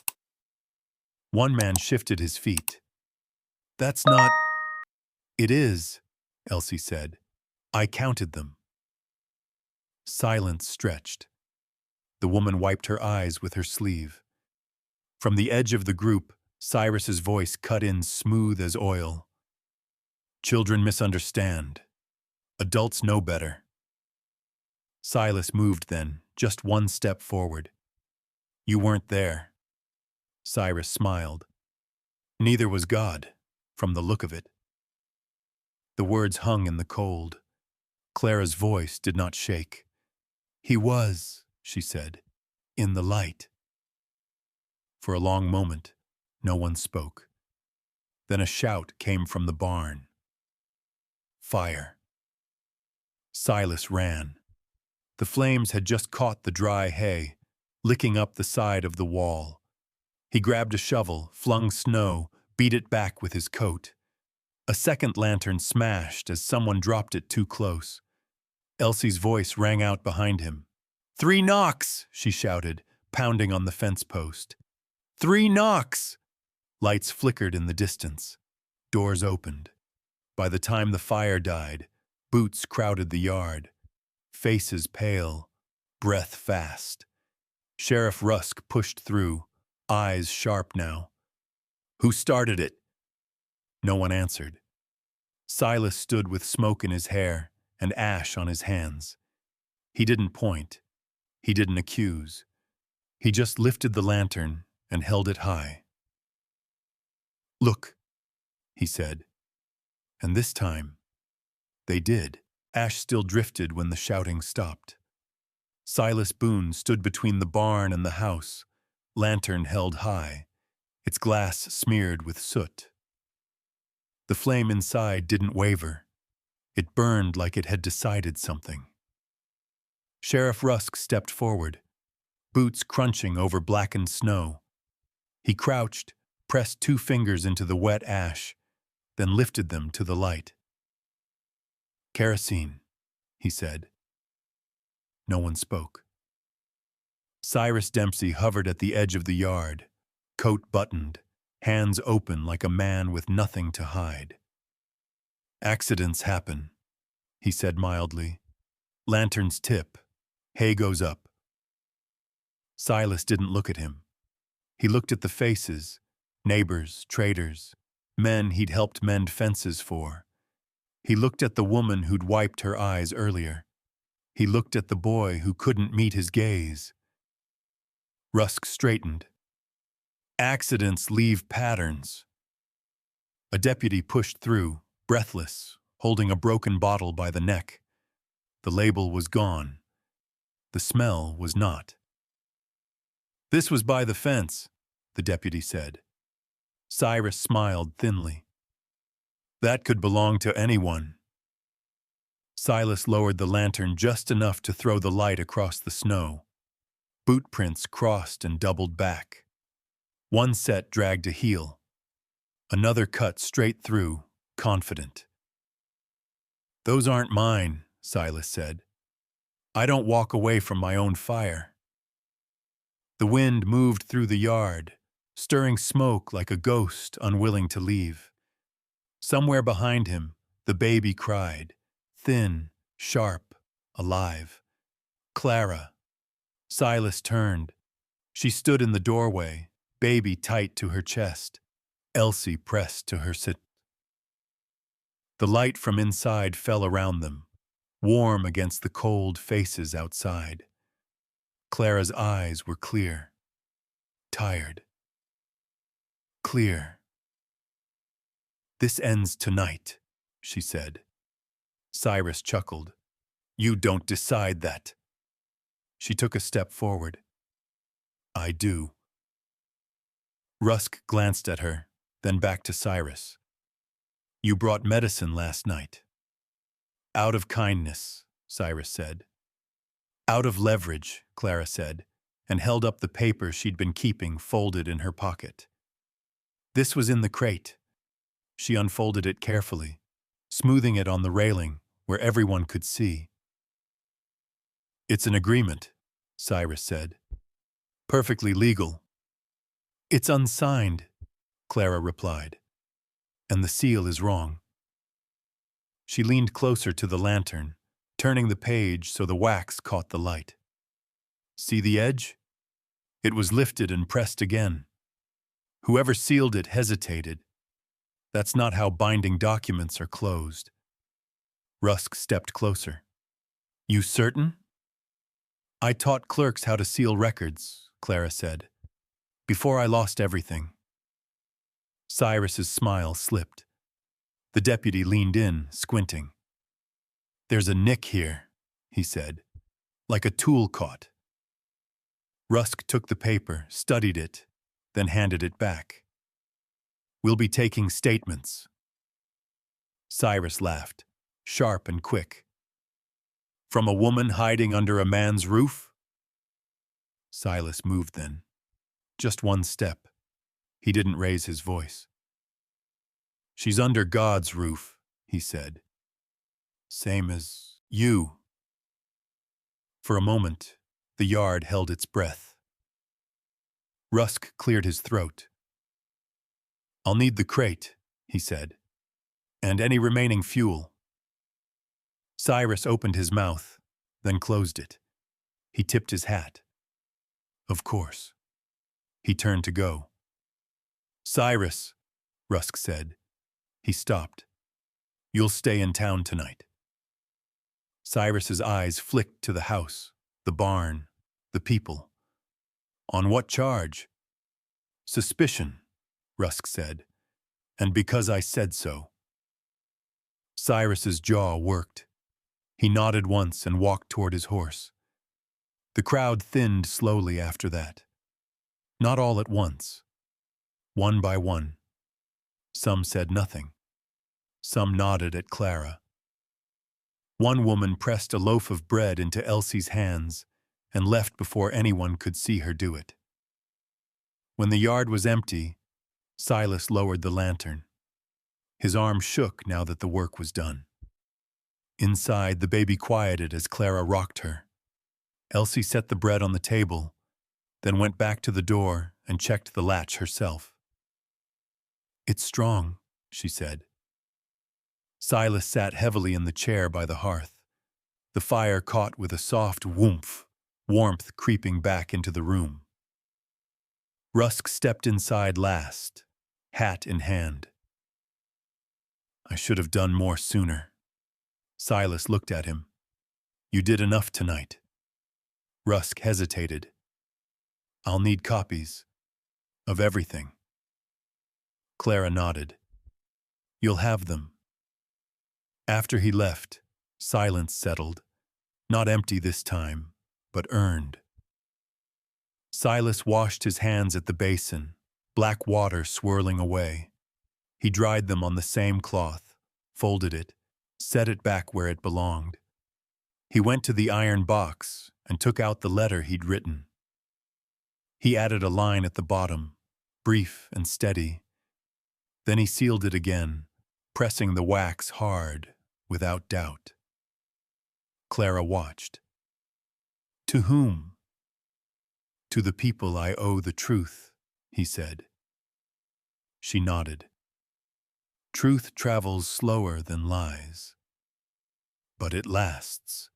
One man shifted his feet. "That's not—" "It is," Elsie said. "I counted them." Silence stretched. The woman wiped her eyes with her sleeve. From the edge of the group, Cyrus's voice cut in smooth as oil. "Children misunderstand. Adults know better." Silas moved then, just one step forward. "You weren't there." Cyrus smiled. "Neither was God, from the look of it." The words hung in the cold. Clara's voice did not shake. "He was," she said, "in the light." For a long moment, no one spoke. Then a shout came from the barn. "Fire!" Silas ran. The flames had just caught the dry hay, licking up the side of the wall. He grabbed a shovel, flung snow, beat it back with his coat. A second lantern smashed as someone dropped it too close. Elsie's voice rang out behind him. "3 knocks!" she shouted, pounding on the fence post. 3 knocks! Lights flickered in the distance. Doors opened. By the time the fire died, boots crowded the yard. Faces pale, breath fast. Sheriff Rusk pushed through, eyes sharp now. "Who started it?" No one answered. Silas stood with smoke in his hair and ash on his hands. He didn't point. He didn't accuse. He just lifted the lantern and held it high. "Look," he said. And this time, they did. Ash still drifted when the shouting stopped. Silas Boone stood between the barn and the house, lantern held high, its glass smeared with soot. The flame inside didn't waver. It burned like it had decided something. Sheriff Rusk stepped forward, boots crunching over blackened snow. He crouched, pressed 2 fingers into the wet ash, then lifted them to the light. "Kerosene," he said. No one spoke. Cyrus Dempsey hovered at the edge of the yard, coat buttoned, hands open like a man with nothing to hide. "Accidents happen," he said mildly. "Lanterns tip. Hay goes up." Silas didn't look at him. He looked at the faces, neighbors, traders, men he'd helped mend fences for. He looked at the woman who'd wiped her eyes earlier. He looked at the boy who couldn't meet his gaze. Rusk straightened. "Accidents leave patterns." A deputy pushed through, breathless, holding a broken bottle by the neck. The label was gone. The smell was not. "This was by the fence," the deputy said. Cyrus smiled thinly. "That could belong to anyone." Silas lowered the lantern just enough to throw the light across the snow. Boot prints crossed and doubled back. One set dragged a heel. Another cut straight through, confident. "Those aren't mine," Silas said. "I don't walk away from my own fire." The wind moved through the yard, stirring smoke like a ghost unwilling to leave. Somewhere behind him, the baby cried, thin, sharp, alive. "Clara." Silas turned. She stood in the doorway, baby tight to her chest, Elsie pressed to her sit. The light from inside fell around them, warm against the cold faces outside. Clara's eyes were clear, tired. Clear. "This ends tonight," she said. Cyrus chuckled. "You don't decide that." She took a step forward. "I do." Rusk glanced at her, then back to Cyrus. "You brought medicine last night." "Out of kindness," Cyrus said. "Out of leverage," Clara said, and held up the paper she'd been keeping folded in her pocket. "This was in the crate." She unfolded it carefully, smoothing it on the railing where everyone could see. "It's an agreement," Cyrus said. "Perfectly legal." "It's unsigned," Clara replied. "And the seal is wrong." She leaned closer to the lantern, turning the page so the wax caught the light. "See the edge? It was lifted and pressed again. Whoever sealed it hesitated. That's not how binding documents are closed." Rusk stepped closer. "You certain?" "I taught clerks how to seal records," Clara said, "before I lost everything." Cyrus's smile slipped. The deputy leaned in, squinting. "There's a nick here," he said, "like a tool caught." Rusk took the paper, studied it, then handed it back. "We'll be taking statements." Cyrus laughed, sharp and quick. "From a woman hiding under a man's roof?" Silas moved then. Just one step. He didn't raise his voice. "She's under God's roof," he said. "Same as you." For a moment, the yard held its breath. Rusk cleared his throat. "I'll need the crate," he said, "and any remaining fuel." Cyrus opened his mouth, then closed it. He tipped his hat. "Of course." He turned to go. "Cyrus," Rusk said. He stopped. "You'll stay in town tonight." Cyrus's eyes flicked to the house, the barn, the people. "On what charge?" "Suspicion," Rusk said, "and because I said so." Cyrus's jaw worked. He nodded once and walked toward his horse. The crowd thinned slowly after that. Not all at once. One by one. Some said nothing. Some nodded at Clara. One woman pressed a loaf of bread into Elsie's hands and left before anyone could see her do it. When the yard was empty, Silas lowered the lantern. His arm shook now that the work was done. Inside, the baby quieted as Clara rocked her. Elsie set the bread on the table, then went back to the door and checked the latch herself. "It's strong," she said. Silas sat heavily in the chair by the hearth. The fire caught with a soft whoomph, warmth creeping back into the room. Rusk stepped inside last, hat in hand. "I should have done more sooner." Silas looked at him. "You did enough tonight." Rusk hesitated. "I'll need copies. Of everything." Clara nodded. "You'll have them." After he left, silence settled. Not empty this time, but earned. Silas washed his hands at the basin, black water swirling away. He dried them on the same cloth, folded it, set it back where it belonged. He went to the iron box and took out the letter he'd written. He added a line at the bottom, brief and steady. Then he sealed it again, pressing the wax hard, without doubt. Clara watched. "To whom?" "To the people I owe the truth," he said. She nodded. "Truth travels slower than lies." "But it lasts,"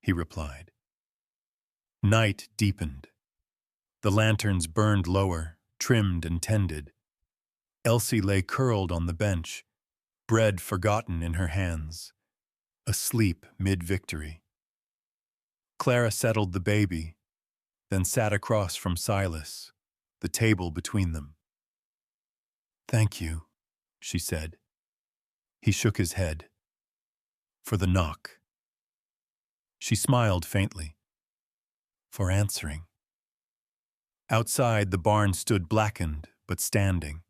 he replied. Night deepened. The lanterns burned lower, trimmed and tended. Elsie lay curled on the bench, bread forgotten in her hands, asleep mid-victory. Clara settled the baby, then sat across from Silas, the table between them. "Thank you," she said. He shook his head. "For the knock." She smiled faintly. "For answering." Outside, the barn stood blackened, but standing.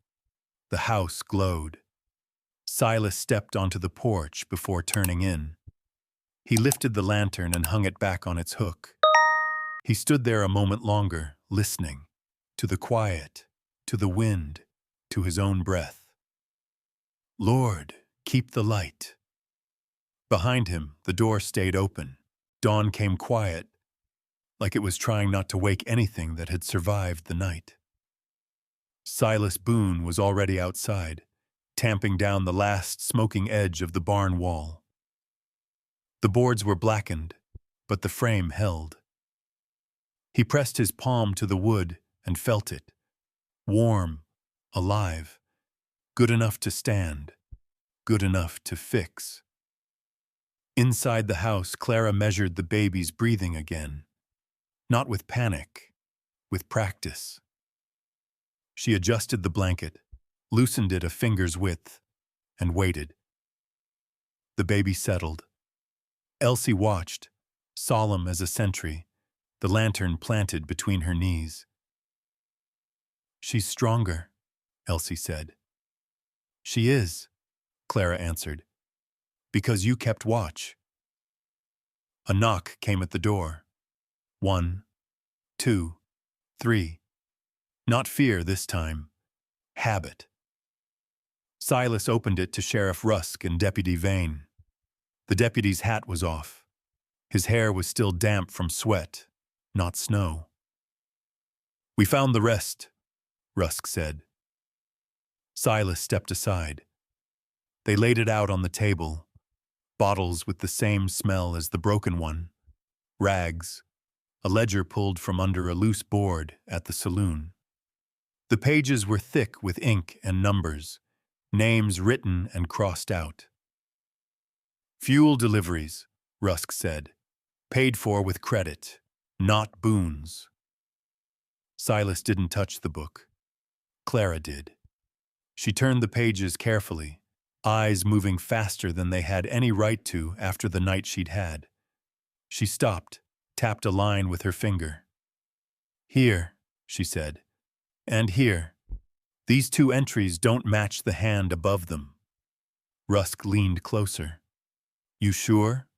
The house glowed. Silas stepped onto the porch before turning in. He lifted the lantern and hung it back on its hook. He stood there a moment longer, listening, to the quiet, to the wind, to his own breath. "Lord, keep the light." Behind him, the door stayed open. Dawn came quiet, like it was trying not to wake anything that had survived the night. Silas Boone was already outside, tamping down the last smoking edge of the barn wall. The boards were blackened, but the frame held. He pressed his palm to the wood and felt it, warm, alive, good enough to stand, good enough to fix. Inside the house, Clara measured the baby's breathing again, not with panic, with practice. She adjusted the blanket, loosened it a finger's width, and waited. The baby settled. Elsie watched, solemn as a sentry, the lantern planted between her knees. "She's stronger," Elsie said. "She is," Clara answered, "because you kept watch." A knock came at the door. 1, 2, 3. Not fear this time. Habit. Silas opened it to Sheriff Rusk and Deputy Vane. The deputy's hat was off. His hair was still damp from sweat, not snow. "We found the rest," Rusk said. Silas stepped aside. They laid it out on the table, bottles with the same smell as the broken one, rags, a ledger pulled from under a loose board at the saloon. The pages were thick with ink and numbers, names written and crossed out. "Fuel deliveries," Rusk said, "paid for with credit, not boons." Silas didn't touch the book. Clara did. She turned the pages carefully, eyes moving faster than they had any right to after the night she'd had. She stopped, tapped a line with her finger. "Here," she said, "and here. These 2 entries don't match the hand above them." Rusk leaned closer. "You sure?"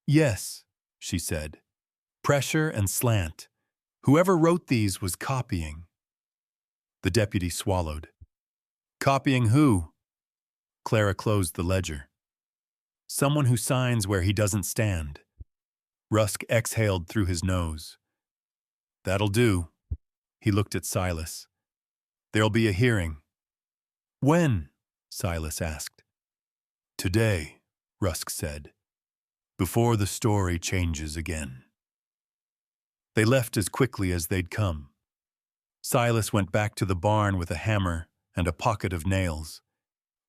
"Yes," she said. "Pressure and slant. Whoever wrote these was copying." The deputy swallowed. "Copying who?" Clara closed the ledger. "Someone who signs where he doesn't stand." Rusk exhaled through his nose. "That'll do." He looked at Silas. "There'll be a hearing." "When?" Silas asked. "Today," Rusk said, "before the story changes again." They left as quickly as they'd come. Silas went back to the barn with a hammer and a pocket of nails.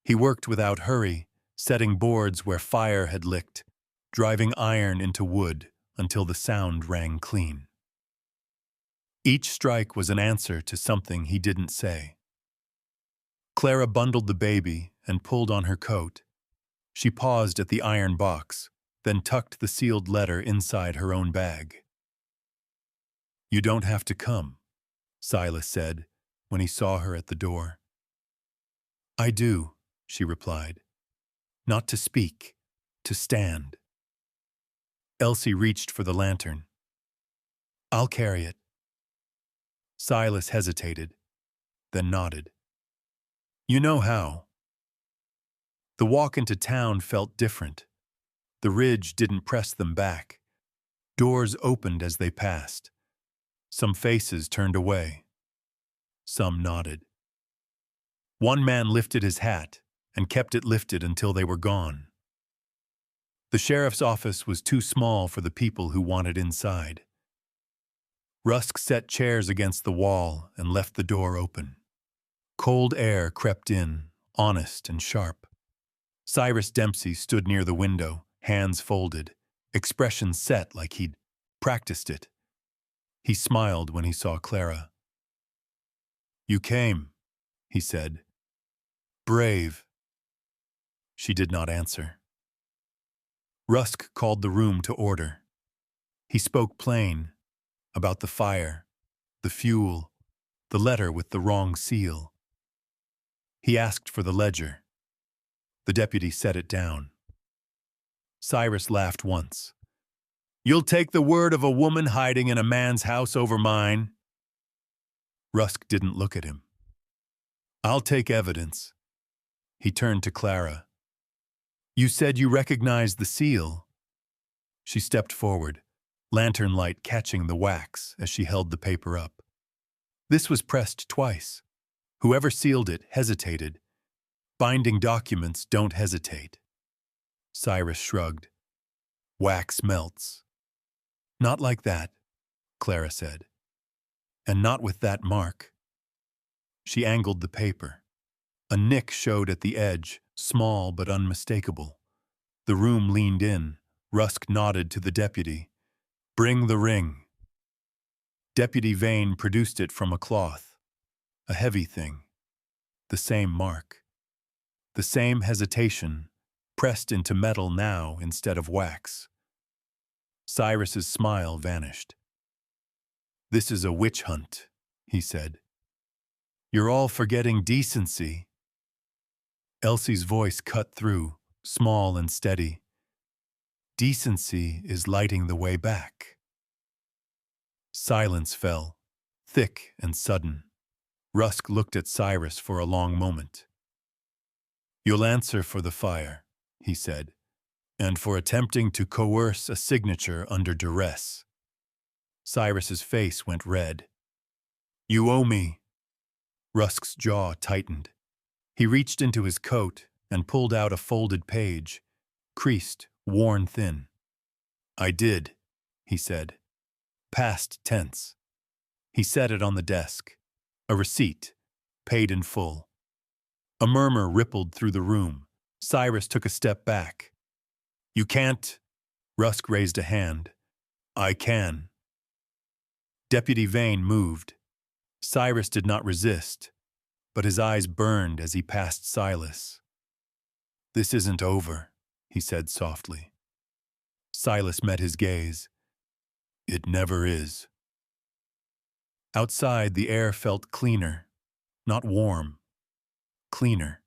He worked without hurry, setting boards where fire had licked, driving iron into wood until the sound rang clean. Each strike was an answer to something he didn't say. Clara bundled the baby and pulled on her coat. She paused at the iron box, then tucked the sealed letter inside her own bag. "You don't have to come," Silas said when he saw her at the door. "I do," she replied. "Not to speak, to stand. Elsie reached for the lantern. "I'll carry it." Silas hesitated, then nodded. "You know how." The walk into town felt different. The ridge didn't press them back. Doors opened as they passed. Some faces turned away. Some nodded. One man lifted his hat and kept it lifted until they were gone. The sheriff's office was too small for the people who wanted inside. Rusk set chairs against the wall and left the door open. Cold air crept in, honest and sharp. Cyrus Dempsey stood near the window, hands folded, expression set like he'd practiced it. He smiled when he saw Clara. "You came," he said. "Brave." She did not answer. Rusk called the room to order. He spoke plain, about the fire, the fuel, the letter with the wrong seal. He asked for the ledger. The deputy set it down. Cyrus laughed once. "You'll take the word of a woman hiding in a man's house over mine?" Rusk didn't look at him. "I'll take evidence." He turned to Clara. "You said you recognized the seal." She stepped forward, lantern light catching the wax as she held the paper up. This was pressed twice. Whoever sealed it hesitated. Binding documents don't hesitate. Cyrus shrugged. "Wax melts." "Not like that," Clara said. "And not with that mark." She angled the paper. A nick showed at the edge, small but unmistakable. The room leaned in. Rusk nodded to the deputy. "Bring the ring." Deputy Vane produced it from a cloth. A heavy thing. The same mark. The same hesitation, pressed into metal now instead of wax. Cyrus's smile vanished. "This is a witch hunt," he said. "You're all forgetting decency." Elsie's voice cut through, small and steady. "Decency is lighting the way back." Silence fell, thick and sudden. Rusk looked at Cyrus for a long moment. "You'll answer for the fire," he said, "and for attempting to coerce a signature under duress." Cyrus's face went red. "You owe me." Rusk's jaw tightened. He reached into his coat and pulled out a folded page, creased, worn thin. "I did," he said. Past tense. He set it on the desk. A receipt, paid in full. A murmur rippled through the room. Cyrus took a step back. "You can't." Rusk raised a hand. "I can." Deputy Vane moved. Cyrus did not resist, but his eyes burned as he passed Silas. "This isn't over," he said softly. Silas met his gaze. "It never is." Outside, the air felt cleaner, not warm, cleaner.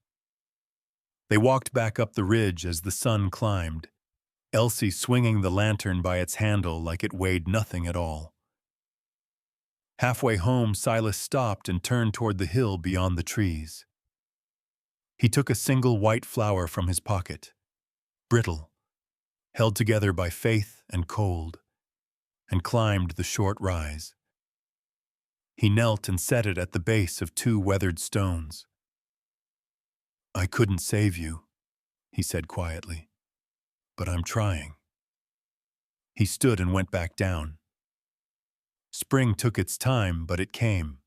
They walked back up the ridge as the sun climbed, Elsie swinging the lantern by its handle like it weighed nothing at all. Halfway home, Silas stopped and turned toward the hill beyond the trees. He took a single white flower from his pocket, brittle, held together by faith and cold, and climbed the short rise. He knelt and set it at the base of two weathered stones. "I couldn't save you," he said quietly, "but I'm trying." He stood and went back down. Spring took its time, but it came.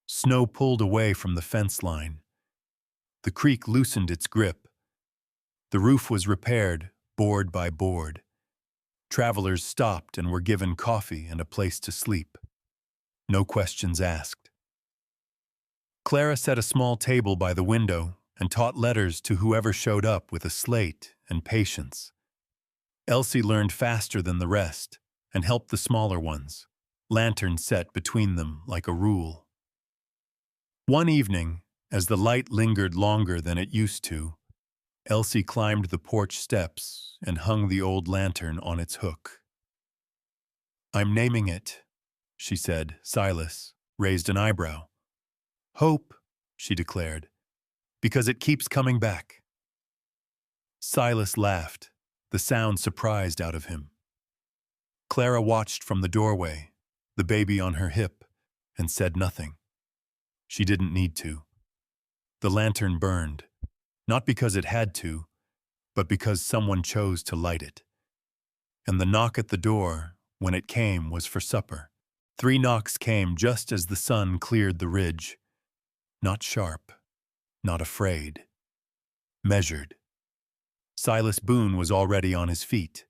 Snow pulled away from the fence line. The creek loosened its grip. The roof was repaired, board by board. Travelers stopped and were given coffee and a place to sleep. No questions asked. Clara set a small table by the window and taught letters to whoever showed up with a slate and patience. Elsie learned faster than the rest and helped the smaller ones, lantern set between them like a rule. One evening, as the light lingered longer than it used to, Elsie climbed the porch steps and hung the old lantern on its hook. "I'm naming it," she said. Silas raised an eyebrow. "Hope," she declared, "because it keeps coming back." Silas laughed, the sound surprised out of him. Clara watched from the doorway, the baby on her hip, and said nothing. She didn't need to. The lantern burned, not because it had to, but because someone chose to light it. And the knock at the door, when it came, was for supper. 3 knocks came just as the sun cleared the ridge. Not sharp, not afraid. Measured. Silas Boone was already on his feet.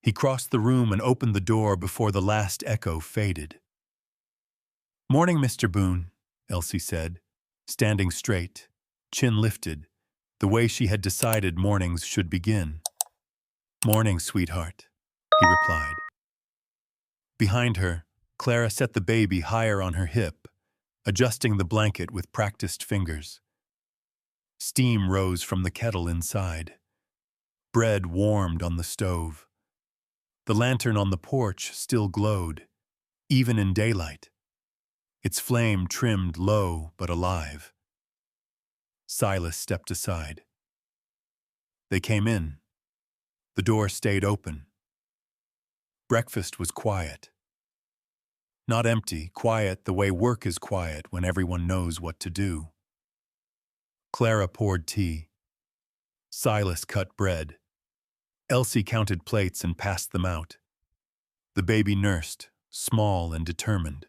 He crossed the room and opened the door before the last echo faded. "Morning, Mr. Boone," Elsie said, standing straight, chin lifted, the way she had decided mornings should begin. "Morning, sweetheart," he replied. Behind her, Clara set the baby higher on her hip, adjusting the blanket with practiced fingers. Steam rose from the kettle inside. Bread warmed on the stove. The lantern on the porch still glowed, even in daylight. Its flame trimmed low but alive. Silas stepped aside. They came in. The door stayed open. Breakfast was quiet. Not empty, quiet the way work is quiet when everyone knows what to do. Clara poured tea. Silas cut bread. Elsie counted plates and passed them out. The baby nursed, small and determined.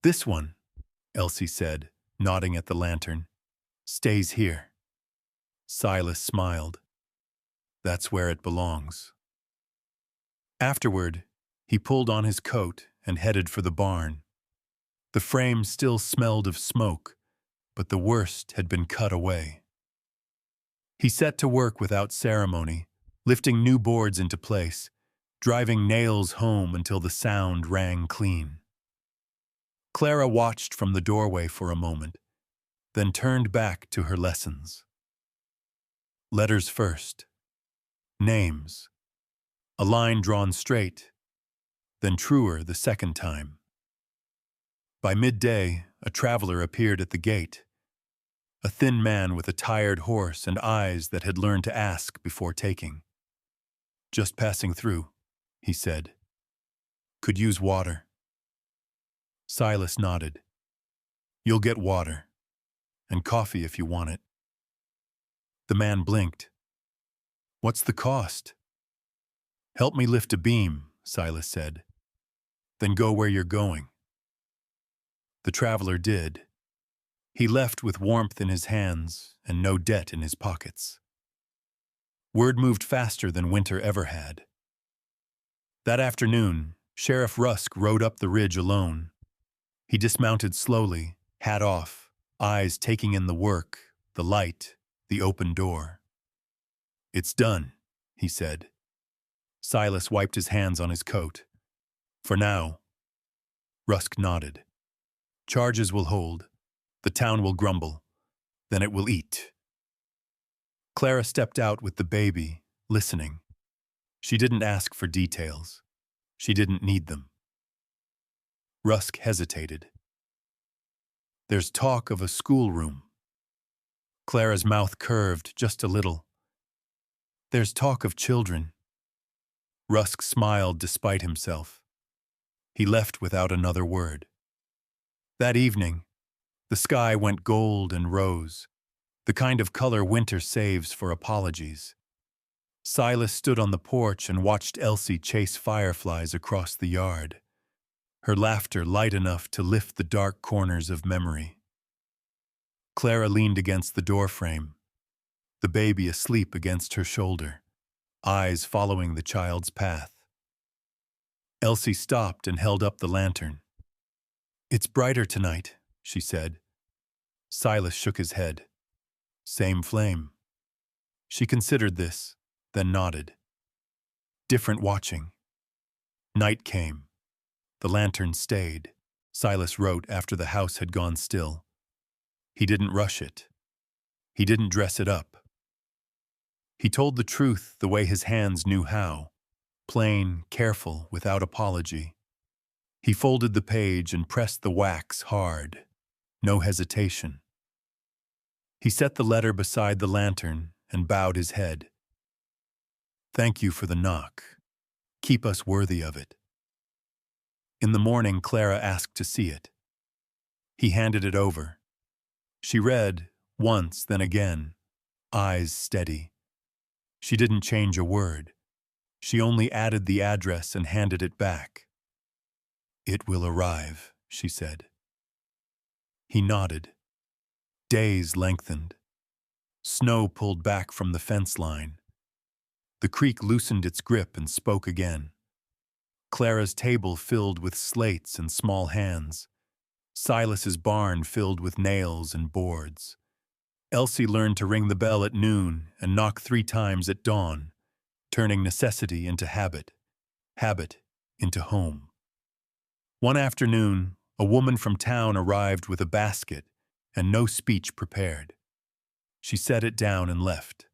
"This one," Elsie said, nodding at the lantern, "stays here." Silas smiled. "That's where it belongs." Afterward, he pulled on his coat and headed for the barn. The frame still smelled of smoke, but the worst had been cut away. He set to work without ceremony, lifting new boards into place, driving nails home until the sound rang clean. Clara watched from the doorway for a moment, then turned back to her lessons. Letters first. Names. A line drawn straight, then truer the second time. By midday, a traveler appeared at the gate. A thin man with a tired horse and eyes that had learned to ask before taking. "Just passing through," he said. "Could use water." Silas nodded. "You'll get water. And coffee if you want it." The man blinked. "What's the cost?" "Help me lift a beam," Silas said. "Then go where you're going." The traveler did. He left with warmth in his hands and no debt in his pockets. Word moved faster than winter ever had. That afternoon, Sheriff Rusk rode up the ridge alone. He dismounted slowly, hat off, eyes taking in the work, the light, the open door. "It's done," he said. Silas wiped his hands on his coat. "For now." Rusk nodded. "Charges will hold. The town will grumble. Then it will eat." Clara stepped out with the baby, listening. She didn't ask for details. She didn't need them. Rusk hesitated. "There's talk of a schoolroom." Clara's mouth curved just a little. "There's talk of children." Rusk smiled despite himself. He left without another word. That evening, the sky went gold and rose, the kind of color winter saves for apologies. Silas stood on the porch and watched Elsie chase fireflies across the yard, her laughter light enough to lift the dark corners of memory. Clara leaned against the doorframe, the baby asleep against her shoulder, eyes following the child's path. Elsie stopped and held up the lantern. "It's brighter tonight," she said. Silas shook his head. "Same flame." She considered this, then nodded. Different watching. Night came. The lantern stayed. Silas wrote after the house had gone still. He didn't rush it. He didn't dress it up. He told the truth the way his hands knew how, plain, careful, without apology. He folded the page and pressed the wax hard, no hesitation. He set the letter beside the lantern and bowed his head. "Thank you for the knock. Keep us worthy of it." In the morning, Clara asked to see it. He handed it over. She read, once, then again, eyes steady. She didn't change a word. She only added the address and handed it back. "It will arrive," she said. He nodded. Days lengthened. Snow pulled back from the fence line. The creek loosened its grip and spoke again. Clara's table filled with slates and small hands. Silas's barn filled with nails and boards. Elsie learned to ring the bell at noon and knock 3 times at dawn, turning necessity into habit, habit into home. One afternoon, a woman from town arrived with a basket and no speech prepared. She set it down and left.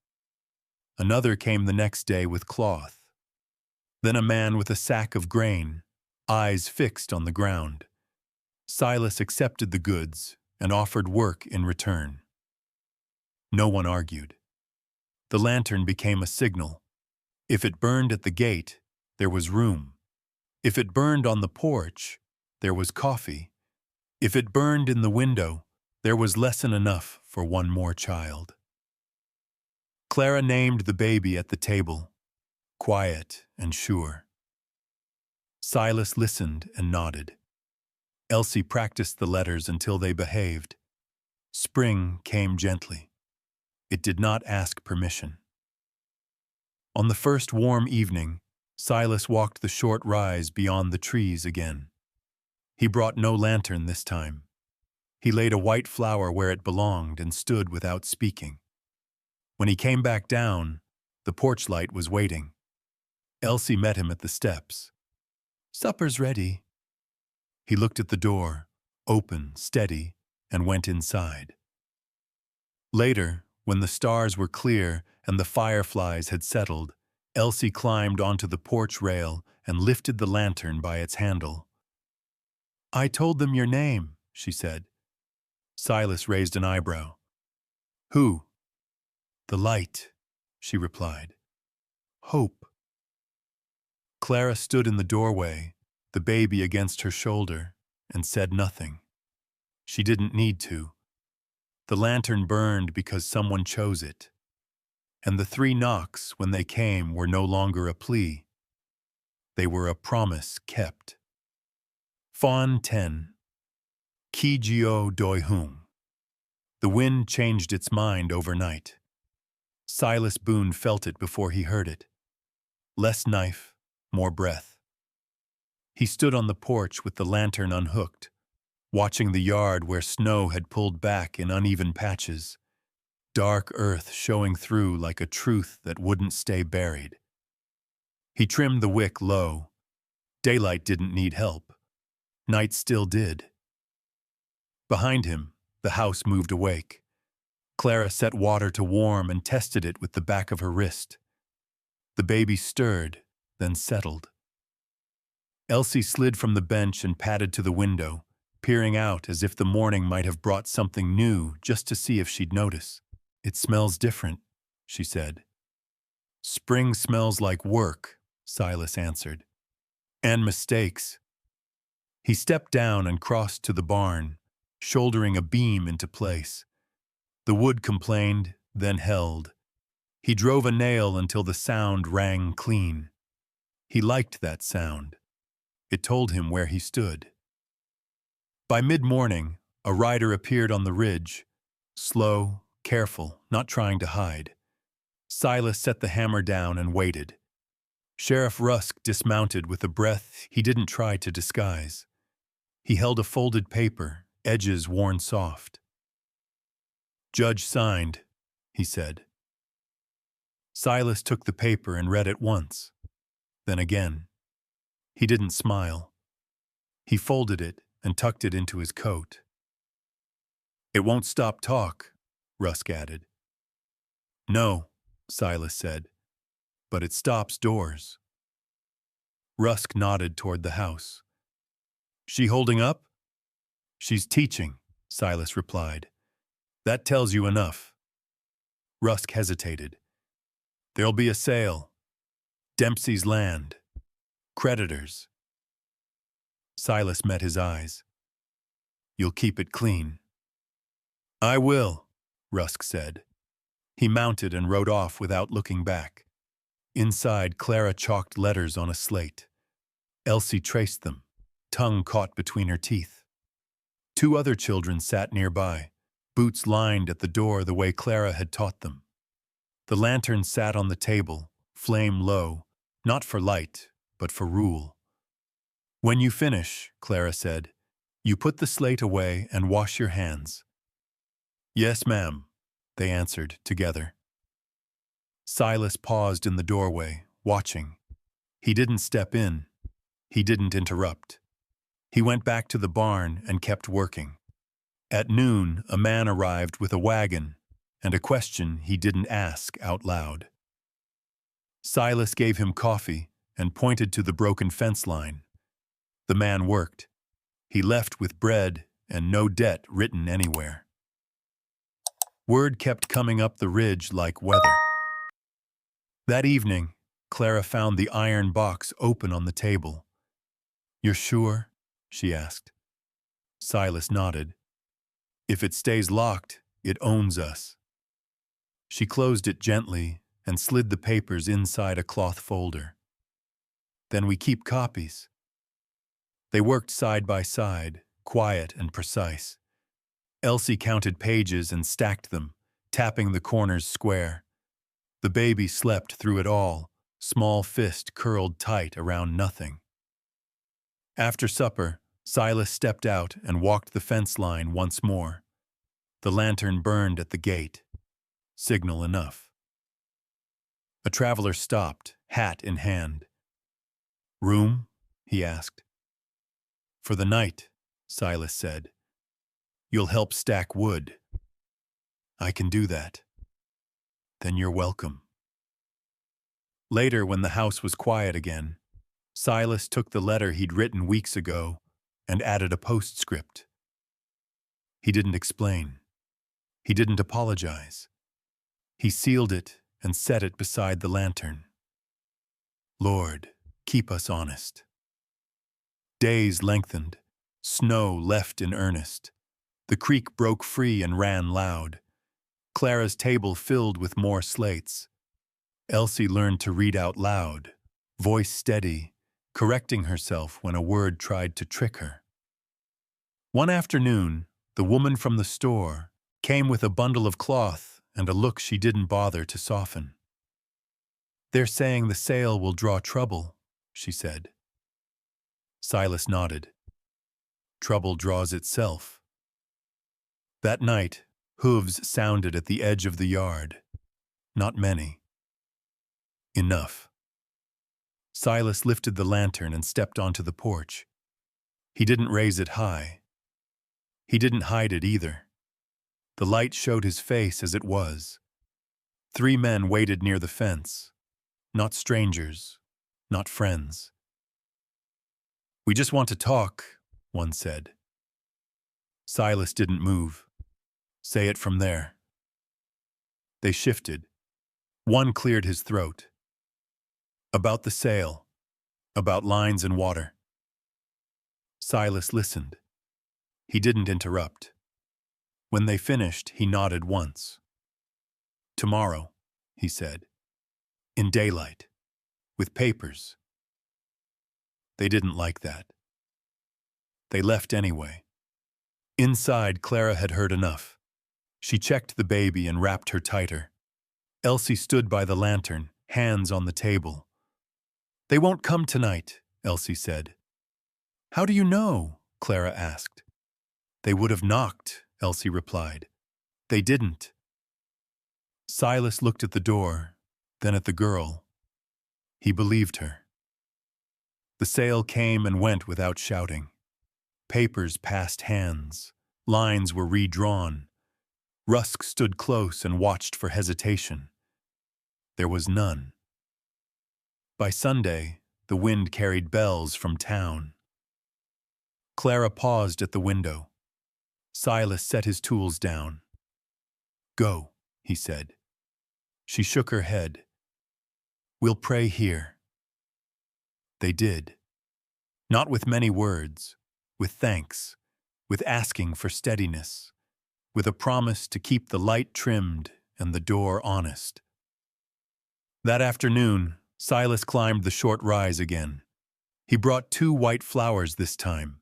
Another came the next day with cloth. Then a man with a sack of grain, eyes fixed on the ground. Silas accepted the goods and offered work in return. No one argued. The lantern became a signal. If it burned at the gate, there was room. If it burned on the porch, there was coffee. If it burned in the window, there was lesson enough for one more child. Clara named the baby at the table, quiet and sure. Silas listened and nodded. Elsie practiced the letters until they behaved. Spring came gently. It did not ask permission. On the first warm evening, Silas walked the short rise beyond the trees again. He brought no lantern this time. He laid a white flower where it belonged and stood without speaking. When he came back down, the porch light was waiting. Elsie met him at the steps. "Supper's ready." He looked at the door, open, steady, and went inside. Later, when the stars were clear and the fireflies had settled, Elsie climbed onto the porch rail and lifted the lantern by its handle. "I told them your name," she said. Silas raised an eyebrow. "Who?" "The light," she replied. "Hope." Clara stood in the doorway, the baby against her shoulder, and said nothing. She didn't need to. The lantern burned because someone chose it. And the 3 knocks, when they came, were no longer a plea. They were a promise kept. Fawn 10. Ki Gio Doi Hum. The wind changed its mind overnight. Silas Boone felt it before he heard it. Less knife, more breath. He stood on the porch with the lantern unhooked, watching the yard where snow had pulled back in uneven patches, dark earth showing through like a truth that wouldn't stay buried. He trimmed the wick low. Daylight didn't need help. Night still did. Behind him, the house moved awake. Clara set water to warm and tested it with the back of her wrist. The baby stirred, then settled. Elsie slid from the bench and padded to the window, peering out as if the morning might have brought something new just to see if she'd notice. "It smells different," she said. "Spring smells like work," Silas answered. "And mistakes." He stepped down and crossed to the barn, shouldering a beam into place. The wood complained, then held. He drove a nail until the sound rang clean. He liked that sound. It told him where he stood. By mid-morning, a rider appeared on the ridge, slow, careful, not trying to hide. Silas set the hammer down and waited. Sheriff Rusk dismounted with a breath he didn't try to disguise. He held a folded paper, edges worn soft. "Judge signed," he said. Silas took the paper and read it once, then again. He didn't smile. He folded it and tucked it into his coat. "It won't stop talk," Rusk added. "No," Silas said, but it stops doors. Rusk nodded toward the house. She holding up? She's teaching, Silas replied. That tells you enough. Rusk hesitated. There'll be a sale. Dempsey's land. Creditors. Silas met his eyes. You'll keep it clean. I will, Rusk said. He mounted and rode off without looking back. Inside, Clara chalked letters on a slate. Elsie traced them, tongue caught between her teeth. Two other children sat nearby, boots lined at the door the way Clara had taught them. The lantern sat on the table, flame low, not for light, but for rule. When you finish, Clara said, you put the slate away and wash your hands. Yes, ma'am, they answered together. Silas paused in the doorway, watching. He didn't step in. He didn't interrupt. He went back to the barn and kept working. At noon, a man arrived with a wagon and a question he didn't ask out loud. Silas gave him coffee and pointed to the broken fence line. The man worked. He left with bread and no debt written anywhere. Word kept coming up the ridge like weather. That evening, Clara found the iron box open on the table. You're sure? She asked. Silas nodded. If it stays locked, it owns us. She closed it gently and slid the papers inside a cloth folder. Then we keep copies. They worked side by side, quiet and precise. Elsie counted pages and stacked them, tapping the corners square. The baby slept through it all, small fist curled tight around nothing. After supper, Silas stepped out and walked the fence line once more. The lantern burned at the gate. Signal enough. A traveler stopped, hat in hand. Room? He asked. For the night, Silas said. You'll help stack wood. I can do that. Then you're welcome. Later, when the house was quiet again, Silas took the letter he'd written weeks ago and added a postscript. He didn't explain. He didn't apologize. He sealed it and set it beside the lantern. Lord, keep us honest. Days lengthened. Snow left in earnest. The creek broke free and ran loud. Clara's table filled with more slates. Elsie learned to read out loud, voice steady, correcting herself when a word tried to trick her. One afternoon, the woman from the store came with a bundle of cloth and a look she didn't bother to soften. They're saying the sale will draw trouble, she said. Silas nodded. Trouble draws itself. That night, hooves sounded at the edge of the yard. Not many. Enough. Silas lifted the lantern and stepped onto the porch. He didn't raise it high. He didn't hide it either. The light showed his face as it was. 3 men waited near the fence. Not strangers, not friends. We just want to talk, one said. Silas didn't move. Say it from there. They shifted. One cleared his throat. About the sale. About lines and water. Silas listened. He didn't interrupt. When they finished, he nodded once. Tomorrow, he said. In daylight. With papers. They didn't like that. They left anyway. Inside, Clara had heard enough. She checked the baby and wrapped her tighter. Elsie stood by the lantern, hands on the table. They won't come tonight, Elsie said. How do you know? Clara asked. They would have knocked, Elsie replied. They didn't. Silas looked at the door, then at the girl. He believed her. The sale came and went without shouting. Papers passed hands. Lines were redrawn. Rusk stood close and watched for hesitation. There was none. By Sunday, the wind carried bells from town. Clara paused at the window. Silas set his tools down. "Go," he said. She shook her head. "We'll pray here." They did. Not with many words, with thanks, with asking for steadiness, with a promise to keep the light trimmed and the door honest. That afternoon, Silas climbed the short rise again. He brought 2 white flowers this time.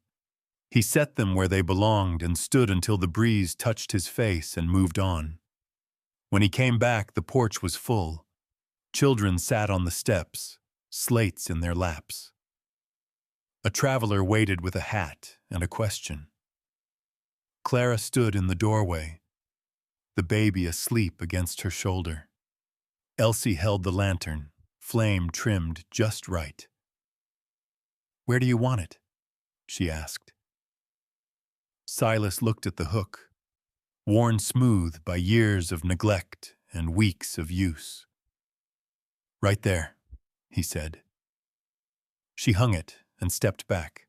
He set them where they belonged and stood until the breeze touched his face and moved on. When he came back, the porch was full. Children sat on the steps, slates in their laps. A traveler waited with a hat and a question. Clara stood in the doorway, the baby asleep against her shoulder. Elsie held the lantern, flame trimmed just right. "Where do you want it?" she asked. Silas looked at the hook, worn smooth by years of neglect and weeks of use. "Right there," he said. She hung it and stepped back.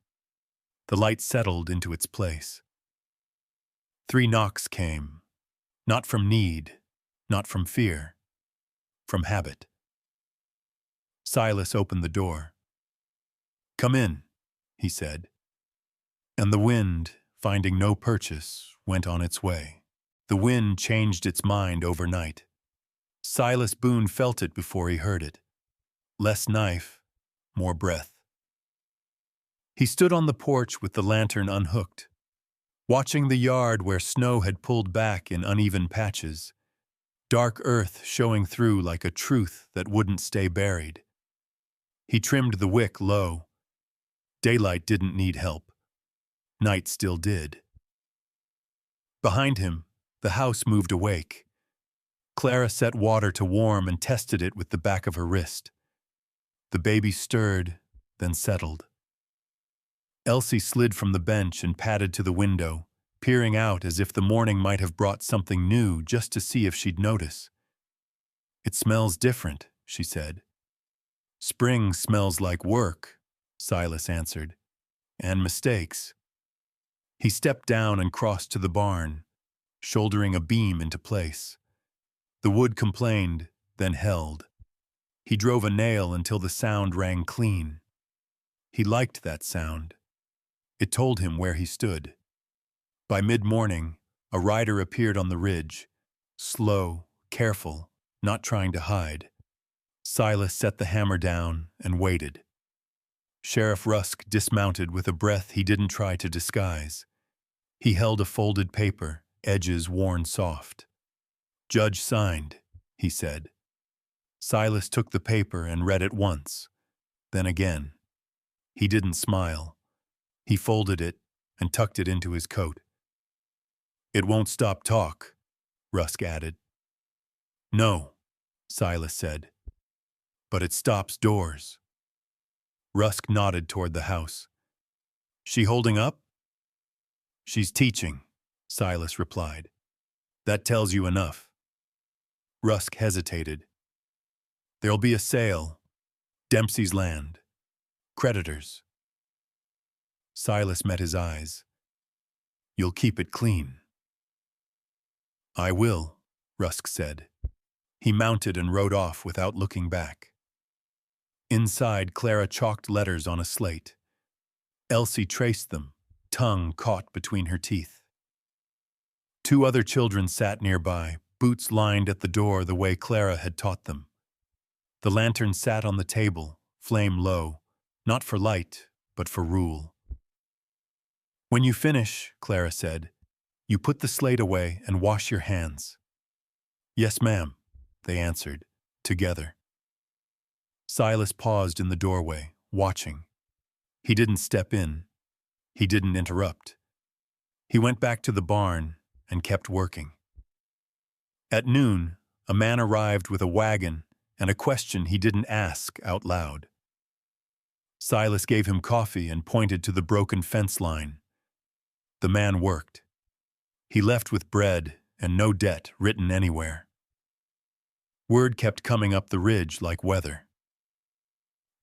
The light settled into its place. 3 knocks came, not from need, not from fear, from habit. Silas opened the door. "Come in," he said. And the wind, finding no purchase, went on its way. The wind changed its mind overnight. Silas Boone felt it before he heard it. Less knife, more breath. He stood on the porch with the lantern unhooked, watching the yard where snow had pulled back in uneven patches, dark earth showing through like a truth that wouldn't stay buried. He trimmed the wick low. Daylight didn't need help. Night still did. Behind him, the house moved awake. Clara set water to warm and tested it with the back of her wrist. The baby stirred, then settled. Elsie slid from the bench and padded to the window, peering out as if the morning might have brought something new just to see if she'd notice. "It smells different," she said. "Spring smells like work," Silas answered, "and mistakes." He stepped down and crossed to the barn, shouldering a beam into place. The wood complained, then held. He drove a nail until the sound rang clean. He liked that sound. It told him where he stood. By mid-morning, a rider appeared on the ridge, slow, careful, not trying to hide. Silas set the hammer down and waited. Sheriff Rusk dismounted with a breath he didn't try to disguise. He held a folded paper, edges worn soft. "Judge signed," he said. Silas took the paper and read it once, then again. He didn't smile. He folded it and tucked it into his coat. "It won't stop talk," Rusk added. "No," Silas said, "but it stops doors." Rusk nodded toward the house. "She holding up?" "She's teaching," Silas replied. "That tells you enough." Rusk hesitated. "There'll be a sale. Dempsey's land. Creditors." Silas met his eyes. "You'll keep it clean." "I will," Rusk said. He mounted and rode off without looking back. Inside, Clara chalked letters on a slate. Elsie traced them, tongue caught between her teeth. 2 other children sat nearby, boots lined at the door the way Clara had taught them. The lantern sat on the table, flame low, not for light, but for rule. "When you finish," Clara said, "you put the slate away and wash your hands." "Yes, ma'am," they answered, together. Silas paused in the doorway, watching. He didn't step in. He didn't interrupt. He went back to the barn and kept working. At noon, a man arrived with a wagon and a question he didn't ask out loud. Silas gave him coffee and pointed to the broken fence line. The man worked. He left with bread and no debt written anywhere. Word kept coming up the ridge like weather.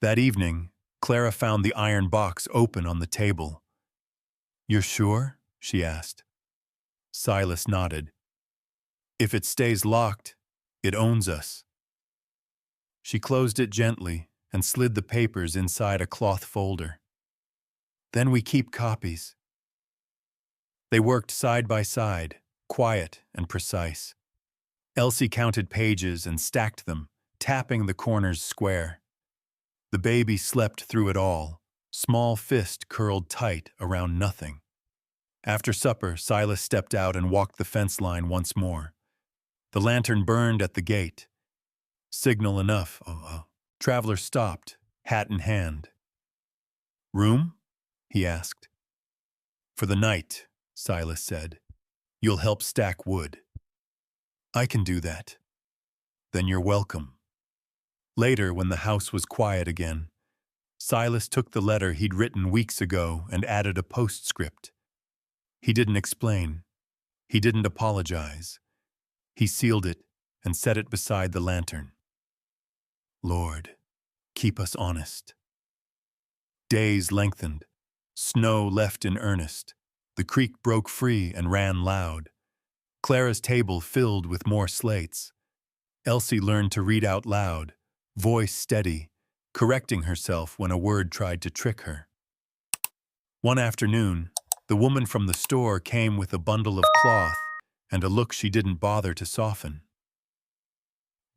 That evening, Clara found the iron box open on the table. "You're sure?" she asked. Silas nodded. "If it stays locked, it owns us." She closed it gently and slid the papers inside a cloth folder. "Then we keep copies." They worked side by side, quiet and precise. Elsie counted pages and stacked them, tapping the corners square. The baby slept through it all, small fist curled tight around nothing. After supper, Silas stepped out and walked the fence line once more. The lantern burned at the gate. Signal enough. Traveler stopped, hat in hand. "Room?" he asked. "For the night," Silas said. "You'll help stack wood." "I can do that." "Then you're welcome." Later, when the house was quiet again, Silas took the letter he'd written weeks ago and added a postscript. He didn't explain. He didn't apologize. He sealed it and set it beside the lantern. "Lord, keep us honest." Days lengthened. Snow left in earnest. The creek broke free and ran loud. Clara's table filled with more slates. Elsie learned to read out loud, voice steady, correcting herself when a word tried to trick her. One afternoon, the woman from the store came with a bundle of cloth and a look she didn't bother to soften.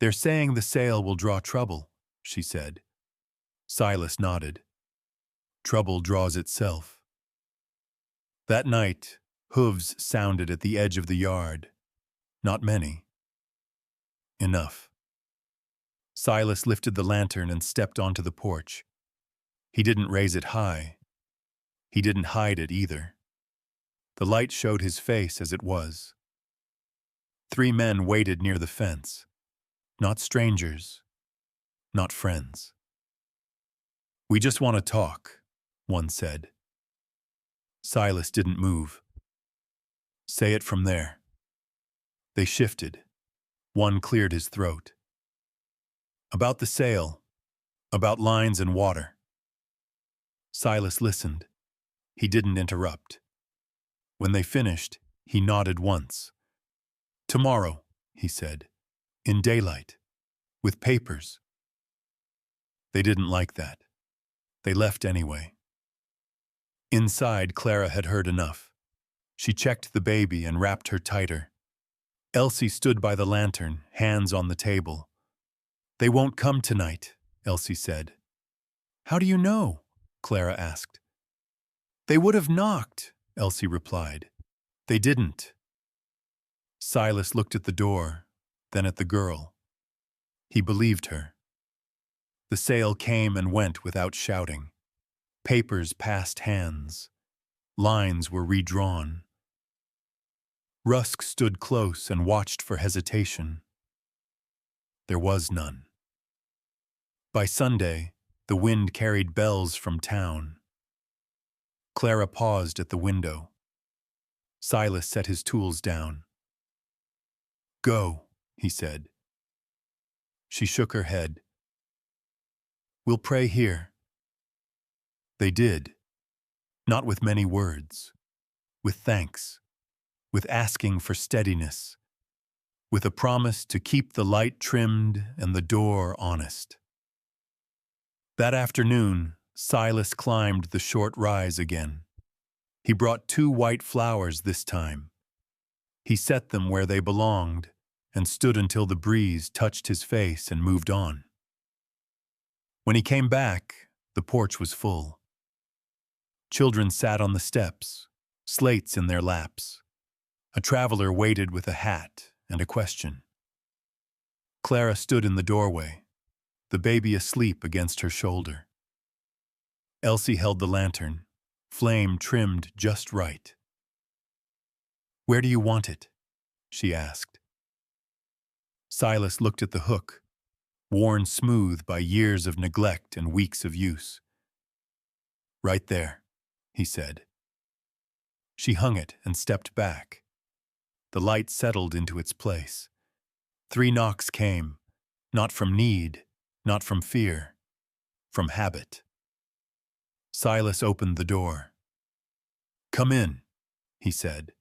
"They're saying the sale will draw trouble," she said. Silas nodded. "Trouble draws itself." That night, hooves sounded at the edge of the yard. Not many. Enough. Silas lifted the lantern and stepped onto the porch. He didn't raise it high. He didn't hide it either. The light showed his face as it was. 3 men waited near the fence. Not strangers. Not friends. "We just want to talk," one said. Silas didn't move. "Say it from there." They shifted. One cleared his throat. "About the sale. About lines and water." Silas listened. He didn't interrupt. When they finished, he nodded once. "Tomorrow," he said. "In daylight. With papers." They didn't like that. They left anyway. Inside, Clara had heard enough. She checked the baby and wrapped her tighter. Elsie stood by the lantern, hands on the table. "They won't come tonight," Elsie said. "How do you know?" Clara asked. "They would have knocked," Elsie replied. "They didn't." Silas looked at the door, then at the girl. He believed her. The sale came and went without shouting. Papers passed hands. Lines were redrawn. Rusk stood close and watched for hesitation. There was none. By Sunday, the wind carried bells from town. Clara paused at the window. Silas set his tools down. "Go," he said. She shook her head. "We'll pray here." They did. Not with many words. With thanks. With asking for steadiness. With a promise to keep the light trimmed and the door honest. That afternoon, Silas climbed the short rise again. He brought 2 white flowers this time. He set them where they belonged and stood until the breeze touched his face and moved on. When he came back, the porch was full. Children sat on the steps, slates in their laps. A traveler waited with a hat and a question. Clara stood in the doorway, the baby asleep against her shoulder. Elsie held the lantern, flame trimmed just right. "Where do you want it?" she asked. Silas looked at the hook, worn smooth by years of neglect and weeks of use. "Right there," he said. She hung it and stepped back. The light settled into its place. 3 knocks came, Not from need, not from fear, from habit. Silas opened the door. "Come in," he said,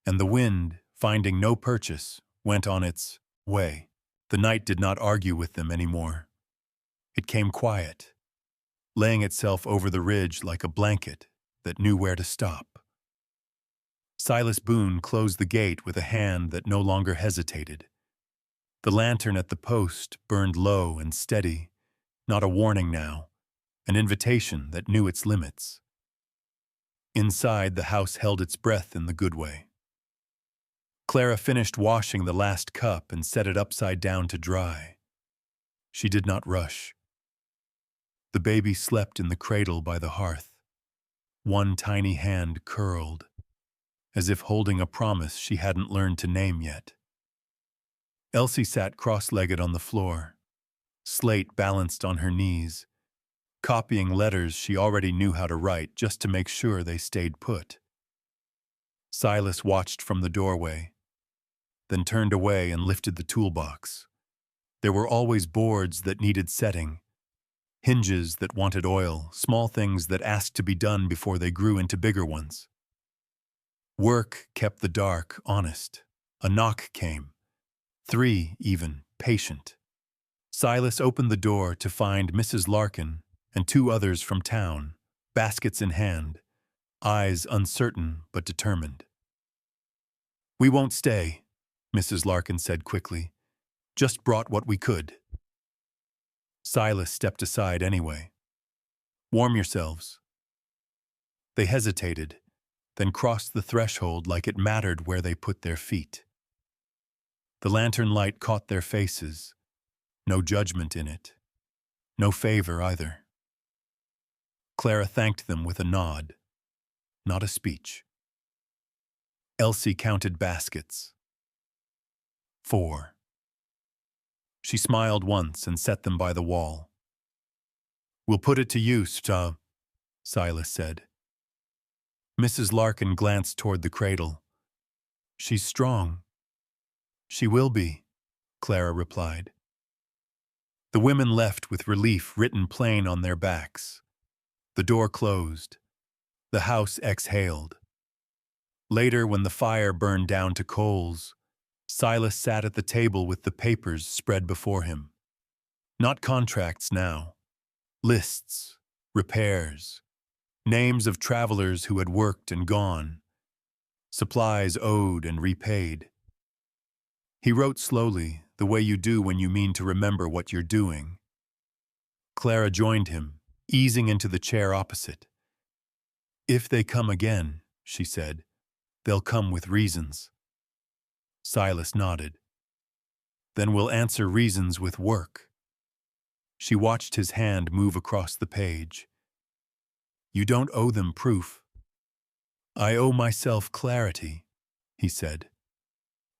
and the wind, finding no purchase, went on its way. The night did not argue with them anymore. It came quiet, laying itself over the ridge like a blanket that knew where to stop. Silas Boone closed the gate with a hand that no longer hesitated. The lantern at the post burned low and steady, not a warning now, an invitation that knew its limits. Inside, the house held its breath in the good way. Clara finished washing the last cup and set it upside down to dry. She did not rush. The baby slept in the cradle by the hearth, one tiny hand curled, as if holding a promise she hadn't learned to name yet. Elsie sat cross-legged on the floor, slate balanced on her knees, copying letters she already knew how to write just to make sure they stayed put. Silas watched from the doorway, then turned away and lifted the toolbox. There were always boards that needed setting, hinges that wanted oil, small things that asked to be done before they grew into bigger ones. Work kept the dark honest. A knock came. 3, even, patient. Silas opened the door to find Mrs. Larkin and 2 others from town, baskets in hand, eyes uncertain but determined. "We won't stay," Mrs. Larkin said quickly. "Just brought what we could." Silas stepped aside anyway. "Warm yourselves." They hesitated, then crossed the threshold like it mattered where they put their feet. The lantern light caught their faces, no judgment in it, no favor either. Clara thanked them with a nod, not a speech. Elsie counted baskets. 4. She smiled once and set them by the wall. "We'll put it to use, Silas said. Mrs. Larkin glanced toward the cradle. "She's strong." "She will be," Clara replied. The women left with relief written plain on their backs. The door closed. The house exhaled. Later, when the fire burned down to coals, Silas sat at the table with the papers spread before him. Not contracts now. Lists, repairs, names of travelers who had worked and gone, supplies owed and repaid. He wrote slowly, the way you do when you mean to remember what you're doing. Clara joined him, easing into the chair opposite. "If they come again," she said, "they'll come with reasons." Silas nodded. "Then we'll answer reasons with work." She watched his hand move across the page. "You don't owe them proof." "I owe myself clarity," he said.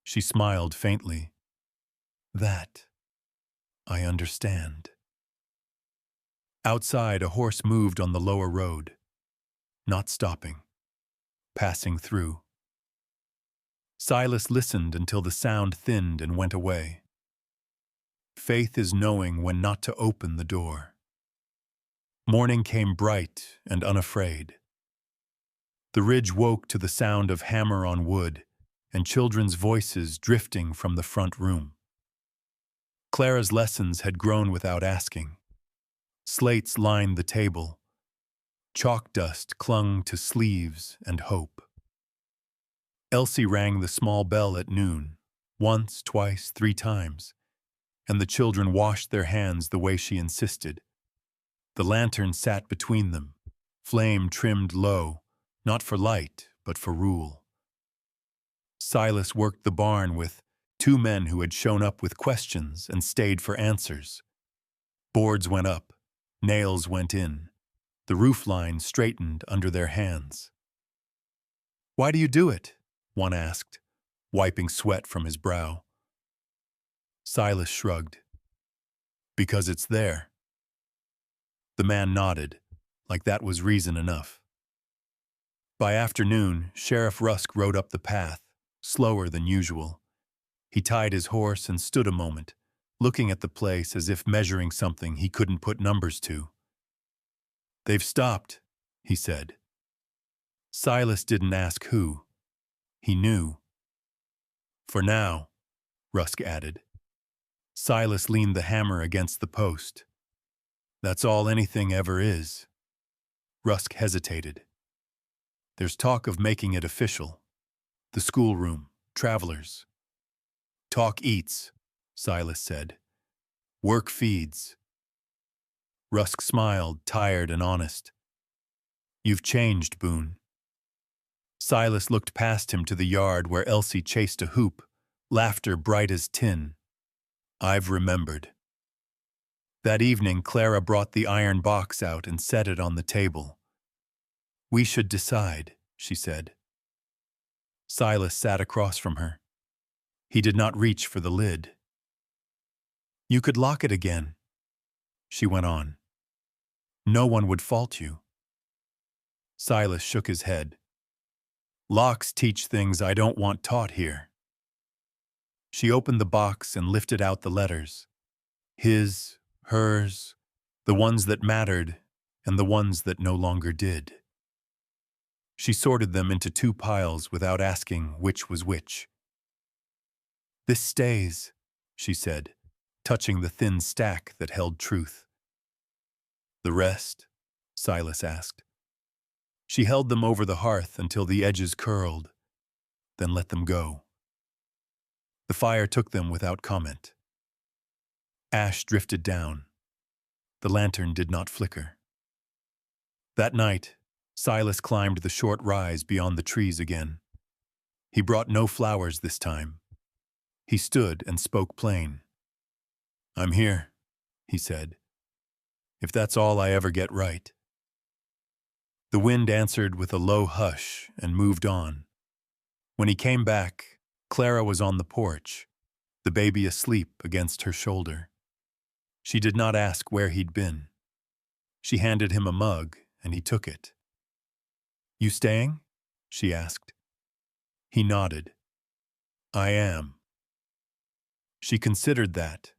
She smiled faintly. "That I understand." Outside, a horse moved on the lower road, not stopping, passing through. Silas listened until the sound thinned and went away. Faith is knowing when not to open the door. Morning came bright and unafraid. The ridge woke to the sound of hammer on wood and children's voices drifting from the front room. Clara's lessons had grown without asking. Slates lined the table. Chalk dust clung to sleeves and hope. Elsie rang the small bell at noon, once, twice, 3 times, and the children washed their hands the way she insisted. The lantern sat between them, flame trimmed low, not for light, but for rule. Silas worked the barn with 2 men who had shown up with questions and stayed for answers. Boards went up, nails went in, the roofline straightened under their hands. "Why do you do it?" one asked, wiping sweat from his brow. Silas shrugged. "Because it's there." The man nodded, like that was reason enough. By afternoon, Sheriff Rusk rode up the path, slower than usual. He tied his horse and stood a moment, looking at the place as if measuring something he couldn't put numbers to. "They've stopped," he said. Silas didn't ask who. He knew. "For now," Rusk added. Silas leaned the hammer against the post. "That's all anything ever is." Rusk hesitated. "There's talk of making it official. The schoolroom, travelers." "Talk eats," Silas said. "Work feeds." Rusk smiled, tired and honest. "You've changed, Boone." Silas looked past him to the yard where Elsie chased a hoop, laughter bright as tin. "I've remembered." That evening, Clara brought the iron box out and set it on the table. "We should decide," she said. Silas sat across from her. He did not reach for the lid. "You could lock it again," she went on. "No one would fault you." Silas shook his head. "Locks teach things I don't want taught here." She opened the box and lifted out the letters. His, hers, the ones that mattered, and the ones that no longer did. She sorted them into two piles without asking which was which. "This stays," she said, touching the thin stack that held truth. "The rest?" Silas asked. She held them over the hearth until the edges curled, then let them go. The fire took them without comment. Ash drifted down. The lantern did not flicker. That night, Silas climbed the short rise beyond the trees again. He brought no flowers this time. He stood and spoke plain. "I'm here," he said, "if that's all I ever get right." The wind answered with a low hush and moved on. When he came back, Clara was on the porch, the baby asleep against her shoulder. She did not ask where he'd been. She handed him a mug, and he took it. "You staying?" she asked. He nodded. "I am." She considered that,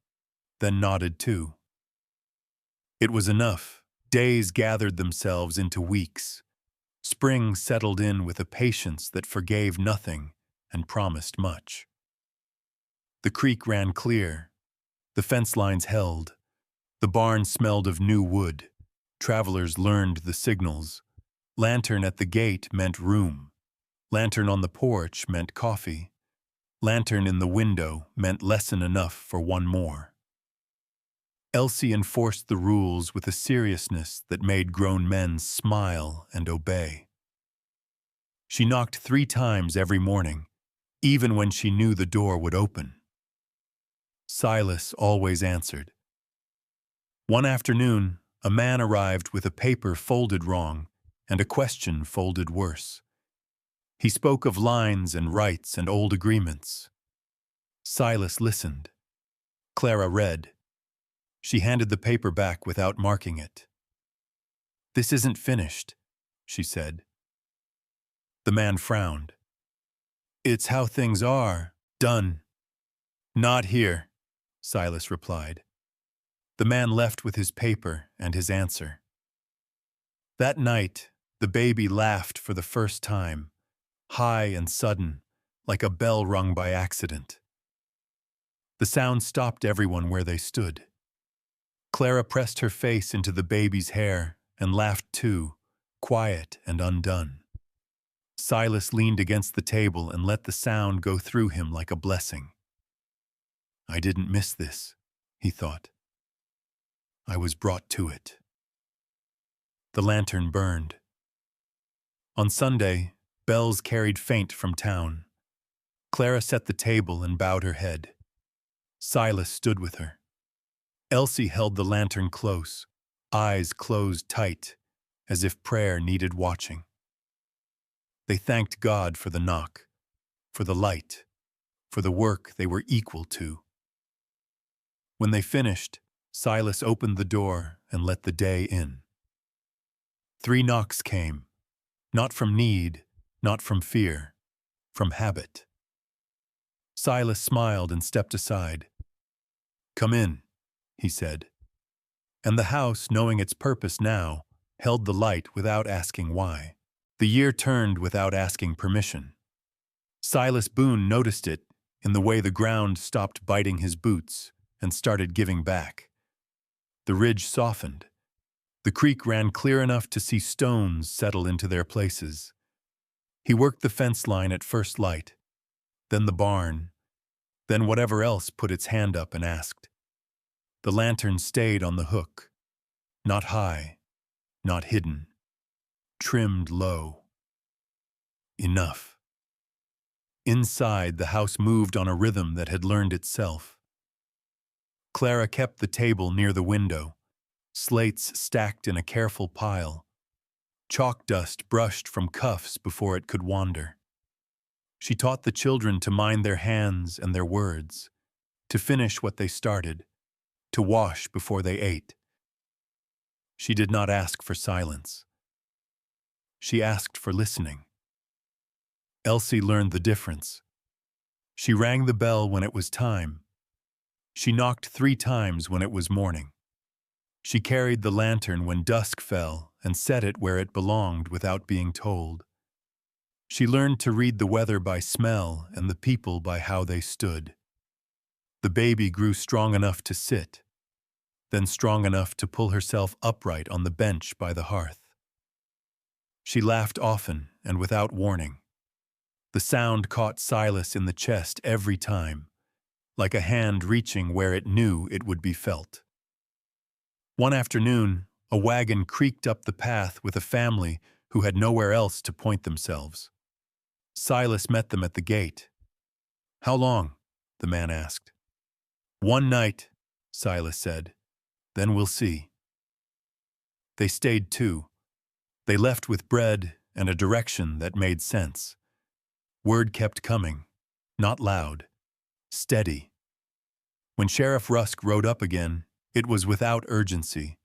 then nodded too. It was enough. Days gathered themselves into weeks. Spring settled in with a patience that forgave nothing and promised much. The creek ran clear. The fence lines held. The barn smelled of new wood. Travelers learned the signals. Lantern at the gate meant room. Lantern on the porch meant coffee. Lantern in the window meant lesson enough for one more. Elsie enforced the rules with a seriousness that made grown men smile and obey. She knocked 3 times every morning, even when she knew the door would open. Silas always answered. One afternoon, a man arrived with a paper folded wrong and a question folded worse. He spoke of lines and rights and old agreements. Silas listened. Clara read. She handed the paper back without marking it. "This isn't finished," she said. The man frowned. "It's how things are, done." "Not here," Silas replied. The man left with his paper and his answer. That night, the baby laughed for the first time, high and sudden, like a bell rung by accident. The sound stopped everyone where they stood. Clara pressed her face into the baby's hair and laughed too, quiet and undone. Silas leaned against the table and let the sound go through him like a blessing. "I didn't miss this," he thought. "I was brought to it." The lantern burned. On Sunday, bells carried faint from town. Clara set the table and bowed her head. Silas stood with her. Elsie held the lantern close, eyes closed tight, as if prayer needed watching. They thanked God for the knock, for the light, for the work they were equal to. When they finished, Silas opened the door and let the day in. 3 knocks came, not from need, not from fear, from habit. Silas smiled and stepped aside. "Come in," he said. And the house, knowing its purpose now, held the light without asking why. The year turned without asking permission. Silas Boone noticed it in the way the ground stopped biting his boots and started giving back. The ridge softened. The creek ran clear enough to see stones settle into their places. He worked the fence line at first light, then the barn, then whatever else put its hand up and asked. The lantern stayed on the hook, not high, not hidden, trimmed low. Enough. Inside, the house moved on a rhythm that had learned itself. Clara kept the table near the window, slates stacked in a careful pile, chalk dust brushed from cuffs before it could wander. She taught the children to mind their hands and their words, to finish what they started, to wash before they ate. She did not ask for silence. She asked for listening. Elsie learned the difference. She rang the bell when it was time. She knocked 3 times when it was morning. She carried the lantern when dusk fell and set it where it belonged without being told. She learned to read the weather by smell and the people by how they stood. The baby grew strong enough to sit, then strong enough to pull herself upright on the bench by the hearth. She laughed often and without warning. The sound caught Silas in the chest every time, like a hand reaching where it knew it would be felt. One afternoon, a wagon creaked up the path with a family who had nowhere else to point themselves. Silas met them at the gate. "How long?" the man asked. "One night," Silas said. "Then we'll see." They stayed too. They left with bread and a direction that made sense. Word kept coming, not loud, steady. When Sheriff Rusk rode up again, it was without urgency.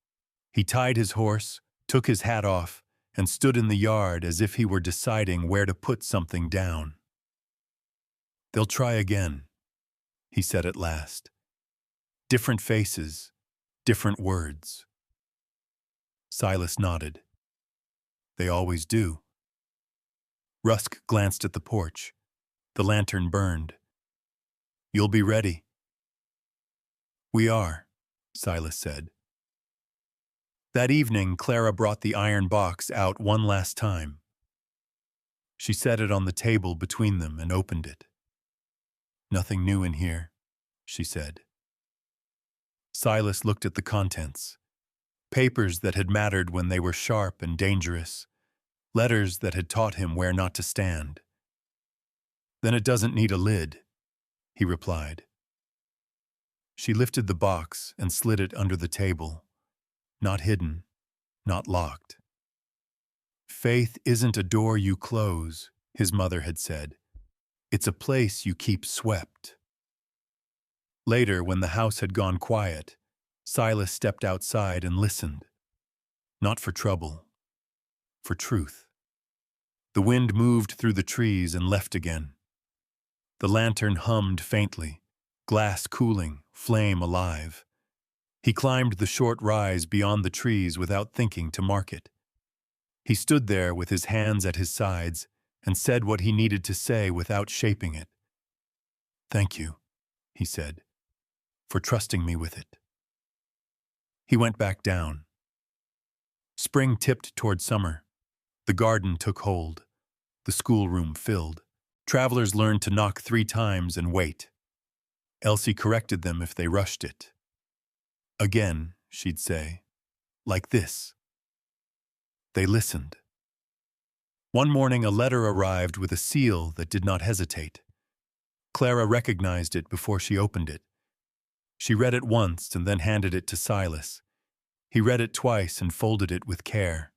He tied his horse, took his hat off, and stood in the yard as if he were deciding where to put something down. "They'll try again," he said at last. "Different faces, different words." Silas nodded. "They always do." Rusk glanced at the porch. The lantern burned. "You'll be ready." "We are," Silas said. That evening, Clara brought the iron box out one last time. She set it on the table between them and opened it. "Nothing new in here," she said. Silas looked at the contents. Papers that had mattered when they were sharp and dangerous. Letters that had taught him where not to stand. "Then it doesn't need a lid," he replied. She lifted the box and slid it under the table. Not hidden, not locked. "Faith isn't a door you close," his mother had said. "It's a place you keep swept." Later, when the house had gone quiet, Silas stepped outside and listened. Not for trouble, for truth. The wind moved through the trees and left again. The lantern hummed faintly, glass cooling, flame alive. He climbed the short rise beyond the trees without thinking to mark it. He stood there with his hands at his sides and said what he needed to say without shaping it. "Thank you," he said, "for trusting me with it." He went back down. Spring tipped toward summer. The garden took hold. The schoolroom filled. Travelers learned to knock 3 times and wait. Elsie corrected them if they rushed it. "Again," she'd say, "like this." They listened. One morning a letter arrived with a seal that did not hesitate. Clara recognized it before she opened it. She read it once and then handed it to Silas. He read it twice and folded it with care.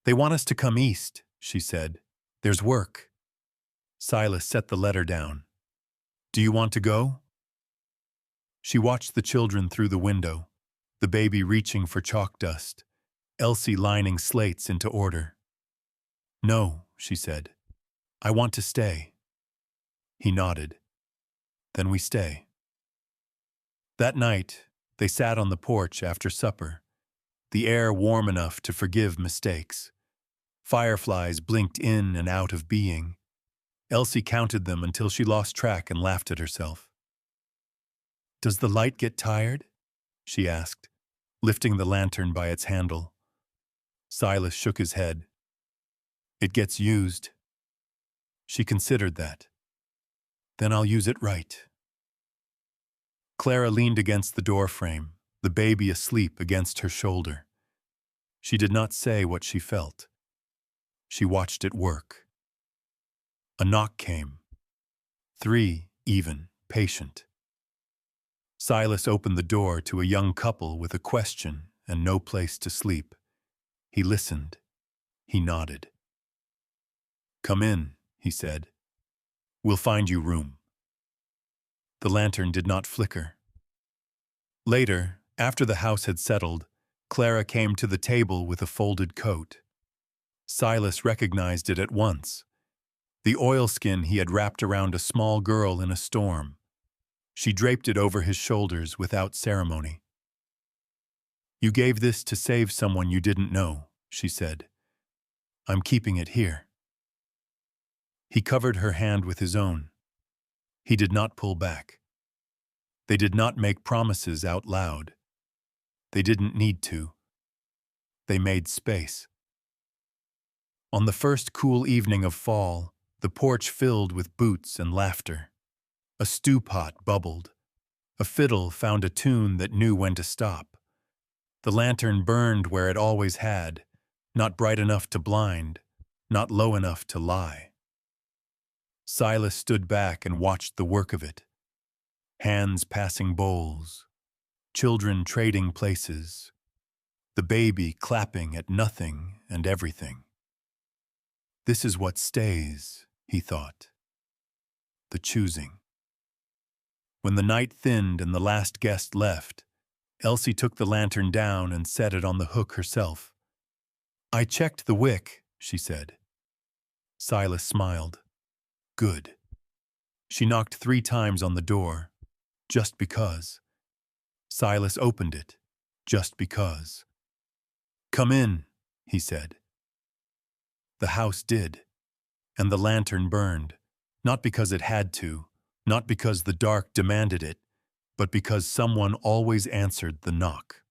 "They want us to come east," she said. "There's work." Silas set the letter down. "Do you want to go?" She watched the children through the window, the baby reaching for chalk dust, Elsie lining slates into order. "No," she said. "I want to stay." He nodded. "Then we stay." That night, they sat on the porch after supper, the air warm enough to forgive mistakes. Fireflies blinked in and out of being. Elsie counted them until she lost track and laughed at herself. "Does the light get tired?" she asked, lifting the lantern by its handle. Silas shook his head. "It gets used." She considered that. "Then I'll use it right." Clara leaned against the doorframe, the baby asleep against her shoulder. She did not say what she felt. She watched it work. A knock came. 3, even, patient. Silas opened the door to a young couple with a question and no place to sleep. He listened. He nodded. "Come in," he said. "We'll find you room." The lantern did not flicker. Later, after the house had settled, Clara came to the table with a folded coat. Silas recognized it at once. The oilskin he had wrapped around a small girl in a storm. She draped it over his shoulders without ceremony. "You gave this to save someone you didn't know," she said. "I'm keeping it here." He covered her hand with his own. He did not pull back. They did not make promises out loud. They didn't need to. They made space. On the first cool evening of fall, the porch filled with boots and laughter. A stew pot bubbled. A fiddle found a tune that knew when to stop. The lantern burned where it always had, not bright enough to blind, not low enough to lie. Silas stood back and watched the work of it. Hands passing bowls, children trading places, the baby clapping at nothing and everything. This is what stays, he thought. The choosing. When the night thinned and the last guest left, Elsie took the lantern down and set it on the hook herself. "I checked the wick," she said. Silas smiled. "Good." She knocked 3 times on the door, just because. Silas opened it, just because. "Come in," he said. The house did, and the lantern burned, not because it had to, not because the dark demanded it, but because someone always answered the knock.